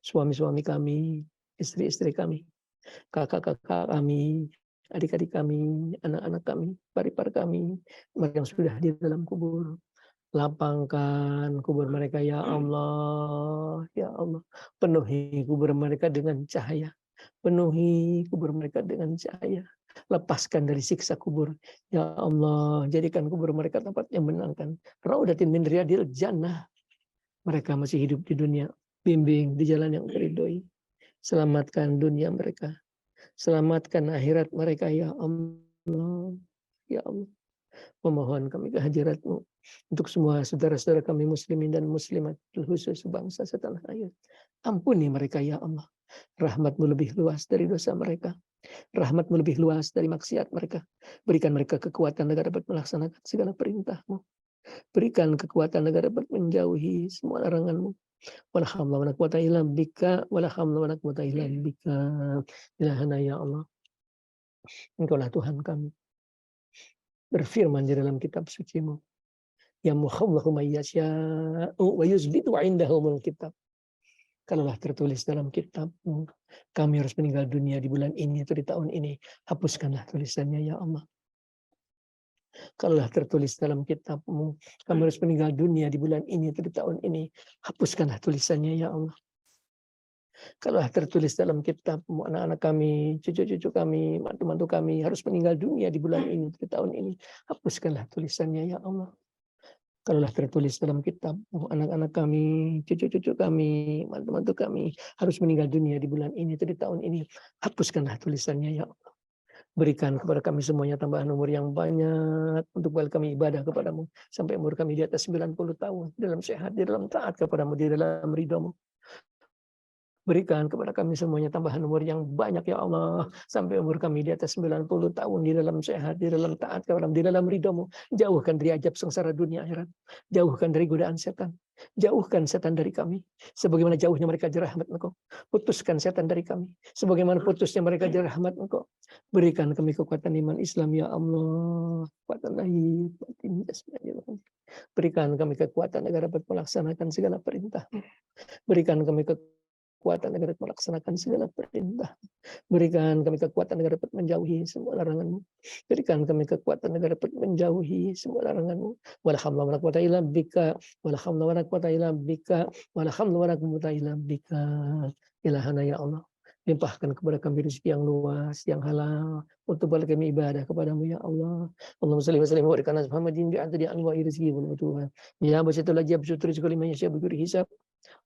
Suami-suami kami, istri-istri kami, kakak-kakak kami, adik-adik kami, anak-anak kami, paripar kami, mereka yang sudah di dalam kubur. Lapangkan kubur mereka ya Allah, ya Allah. Penuhi kubur mereka dengan cahaya. Penuhi kubur mereka dengan cahaya. Lepaskan dari siksa kubur. Ya Allah, jadikan kubur mereka tempat yang menyenangkan. Raudatin min riyadil jannah. Mereka masih hidup di dunia. Bimbing di jalan yang ridhoi. Selamatkan dunia mereka. Selamatkan akhirat mereka ya Allah. Ya Allah. Memohon kami kehadirat-Mu untuk semua saudara-saudara kami muslimin dan muslimat khusus bangsa setanah air. Ampuni mereka ya Allah. Rahmat-Mu lebih luas dari dosa mereka. Rahmat-Mu lebih luas dari maksiat mereka. Berikan mereka kekuatan agar dapat melaksanakan segala perintah-Mu. Berikan kekuatan agar dapat menjauhi semua larangan-Mu. Wala haula wala quwata illa bika, wala haula wala quwata illa bika. Ilahana ya Allah. Engkaulah Tuhan kami. Berfirman di dalam kitab suci-Mu. Ya mukhawlahu may yasha'u wa yuzbitu 'indahumul kitab. Kalaulah tertulis dalam kitab-Mu, kami harus meninggal dunia di bulan ini atau di tahun ini, hapuskanlah tulisannya ya Allah. Kalaulah tertulis dalam kitab-Mu, kami harus meninggal dunia di bulan ini atau di tahun ini, hapuskanlah tulisannya ya Allah. Kalaulah tertulis dalam kitab-Mu, anak-anak kami, cucu-cucu kami, mantu-mantu kami harus meninggal dunia di bulan ini atau di tahun ini, hapuskanlah tulisannya ya Allah. Kalaulah tertulis dalam kitab, anak-anak kami, cucu-cucu kami, mantu-mantu kami harus meninggal dunia di bulan ini atau di tahun ini, hapuskanlah tulisannya ya Allah. Berikan kepada kami semuanya tambahan umur yang banyak untuk kami ibadah kepadamu sampai umur kami di atas 90 tahun dalam sehat, di dalam taat kepadamu, di dalam ridho-Mu. Berikan kepada kami semuanya tambahan umur yang banyak ya Allah. Sampai umur kami di atas 90 tahun di dalam sehat, di dalam taat kepada-Mu, di dalam ridho-Mu. Jauhkan dari ajab sengsara dunia akhirat. Jauhkan dari godaan setan. Jauhkan setan dari kami. Sebagaimana jauhnya mereka dari rahmat Engkau. Putuskan setan dari kami. Sebagaimana putusnya mereka dari rahmat Engkau. Berikan kami kekuatan iman Islam ya Allah. Kekuatan lahir, batin, jasmani. Berikan kami kekuatan agar dapat melaksanakan segala perintah. Berikan kami kekuatan agar dapat melaksanakan segala perintah. Berikan kami kekuatan agar dapat menjauhi semua larangan-Mu. Berikan kami kekuatan agar dapat menjauhi semua larangan-Mu. Wala haula wala quwata illa bika, wala haula wala quwata illa bika, wala haula wala quwata illa bika. Ilahana ya Allah. Limpahkan kepada kami rezeki yang luas, yang halal, untuk balik kami ibadah kepadamu ya Allah. Allahumma salli wa sallim wa barik ala Muhammadin bi'adadi anwa'i rizqi wal mutuwa. Ya basyatu lagi absyatu rizqi liman yasha bi ghairi hisab.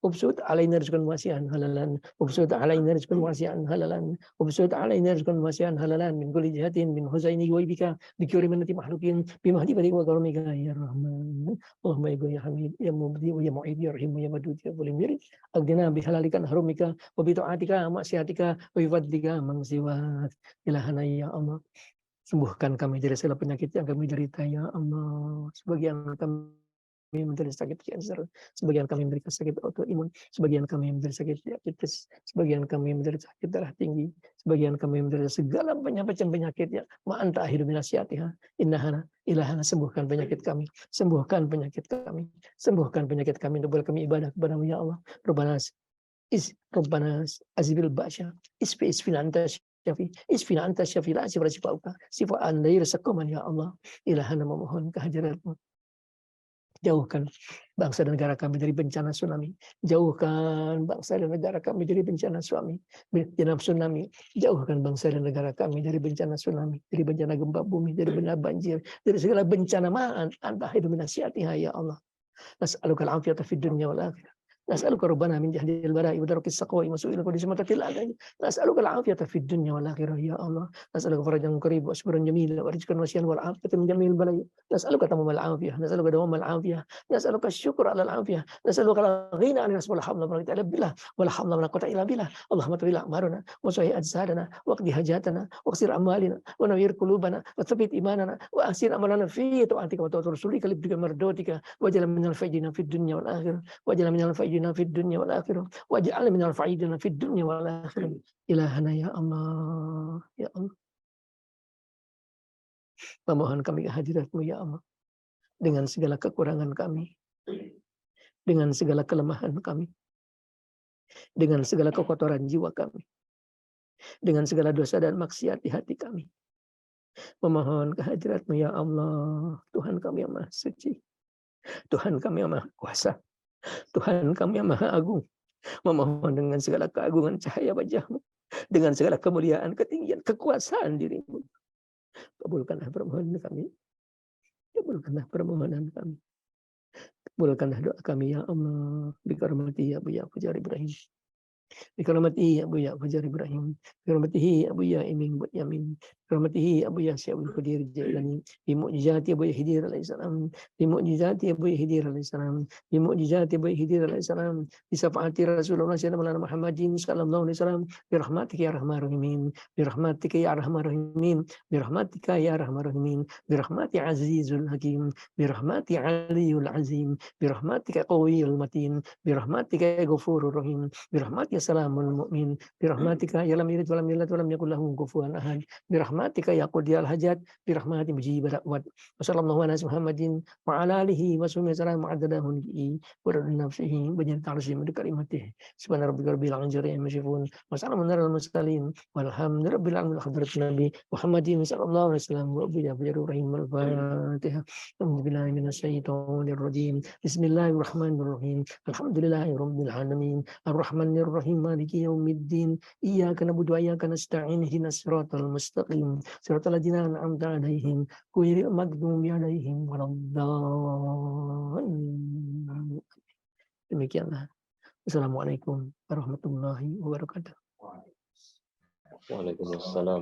Ubsud alaina rizqan wasi'an halalan. Ubsud alaina rizqan wasi'an halalan. Ubsud alaina rizqan wasi'an halalan min kulli jihatin min huzaini wa bika bi kulli manati mahlukin bi mahdi bari wa karamika ya rahman. Allahumma ya hamid ya mubdi wa ya mu'id ya rahim ya madud ya zalim ya agdina bi halalikan harumika wa bi ta'atika maksiatika wa bi fadlika man siwak. Ilahana ya Allah. Sembuhkan kami dari segala penyakit yang kami derita ya Allah. Sebagian kami menderita sakit kanker, sebagian kami menderita sakit autoimun, sebagian kami menderita sakit diabetes, sebagian kami menderita sakit darah tinggi, sebagian kami menderita segala macam penyakit ya. Ma anta ahidu minasyatiha innahana ilahana. Sembuhkan penyakit kami, sembuhkan penyakit kami, sembuhkan penyakit kami untuk kami ibadah kepada-Mu ya Allah. Rabbana azibil basya isfina anta syafi isfina anta syafi la sifra sifauka sifa andair sakuman ya Allah. Ilahana memohon kehadirat-Mu. Jauhkan bangsa dan negara kami dari bencana tsunami. Jauhkan bangsa dan negara kami dari bencana tsunami. Jauhkan bangsa dan negara kami dari bencana tsunami, dari bencana gempa bumi, dari bencana banjir, dari segala bencana anta hidu minasyatiha ya Allah. Nas'alukal afiyata fid dunya wal akhirah. نسألك ربنا من جهد البلاء ودرك السقوى وسوء القدس الأعداء نسألك العافية في الدنيا والآخرة يا الله نسألك فرجا قريب وأصبرا جميلا ورزقا واسعا والعافية من جميع البلايا نسألك تمام العافية نسألك دوام العافية نسألك الشكر على العافية نسألك الغنى عن الناس ولا حول ولا قوة إلا بالله ولا حول ولا قوة إلا بالله اللهم طويل أعمارنا وصحي أجسادنا واقض حاجاتنا واغسل أموالنا ونوير قلوبنا وثبت إيماننا وأحسن أمرنا في طاعتك وطاعة رسولك لبدك مرضاتك واجعل من الفائزين في الدنيا والآخرة واجعل من الفائزين في الدنيا والآخرة واجعل من الفائزين في الدنيا والآخرة إلهنا يا الله يا الله memohon kami kehadirat-Mu ya Allah dengan segala kekurangan kami dengan segala kelemahan kami dengan segala kekotoran jiwa kami dengan segala dosa dan maksiat di hati kami memohon kehadirat-Mu ya Allah Tuhan kami yang Maha Suci Tuhan kami yang Maha Kuasa Tuhan kami yang Maha Agung memohon dengan segala keagungan cahaya wajah-Mu dengan segala kemuliaan ketinggian kekuasaan diri-Mu kabulkanlah permohonan kami kabulkanlah permohonan kami kabulkanlah doa kami ya Allah bikaromati ya Buya Fajar Ibrahim bikaromati ya Buya Fajar Ibrahim bikaromatihi ya Buya Iming Buat Yamin bikaromatihi ya Buya Syabul Qadir Jailani bimukjizati ya Buya Hidir alaihissalam bimukjizati ya Buya Hidir alaihissalam bimukjizati ya Buya Hidir alaihissalam bisafaati Rasulullah sallallahu Muhammadin sallallahu alaihi wasallam birahmatika ya arhamar rahimin birahmatika ya arhamar rahimin birahmatika ya arhamar rahimin birahmati azizul hakim birahmati aliyul azim birahmatika qawiyul matin birahmatika ya ghafurur rahim birahmatika salamul mu'min birahmatika ya lam yalid wa lam yulad wa lam yakul lahu kufuwan ahad birahmatika ya qudiyal hajat birahmati mujib da'wat wa sallallahu ala Muhammadin wa ala alihi wa sahbihi sallam mu'addada hunki wa radhi nafsihi wa jannat arshim bi kalimatihi subhana rabbika rabbil izzati amma yasifun wa salamun alal mursalin walhamdulillahi rabbil alamin hadratin nabi Muhammadin sallallahu alaihi wasallam wa bihi rahim al-fatihah alhamdulillahi minasyaitonir rajim bismillahirrahmanirrahim alhamdulillahi rabbil alamin arrahmanir rahim maliki yaumiddin iyyaka na'budu wa iyyaka nasta'in ihdinas siratal mustaqim siratal ladzina an'amta 'alaihim ghairil maghdubi 'alaihim waladdallin. Demikianlah. Assalamualaikum warahmatullahi wabarakatuh. Waalaikumsalam.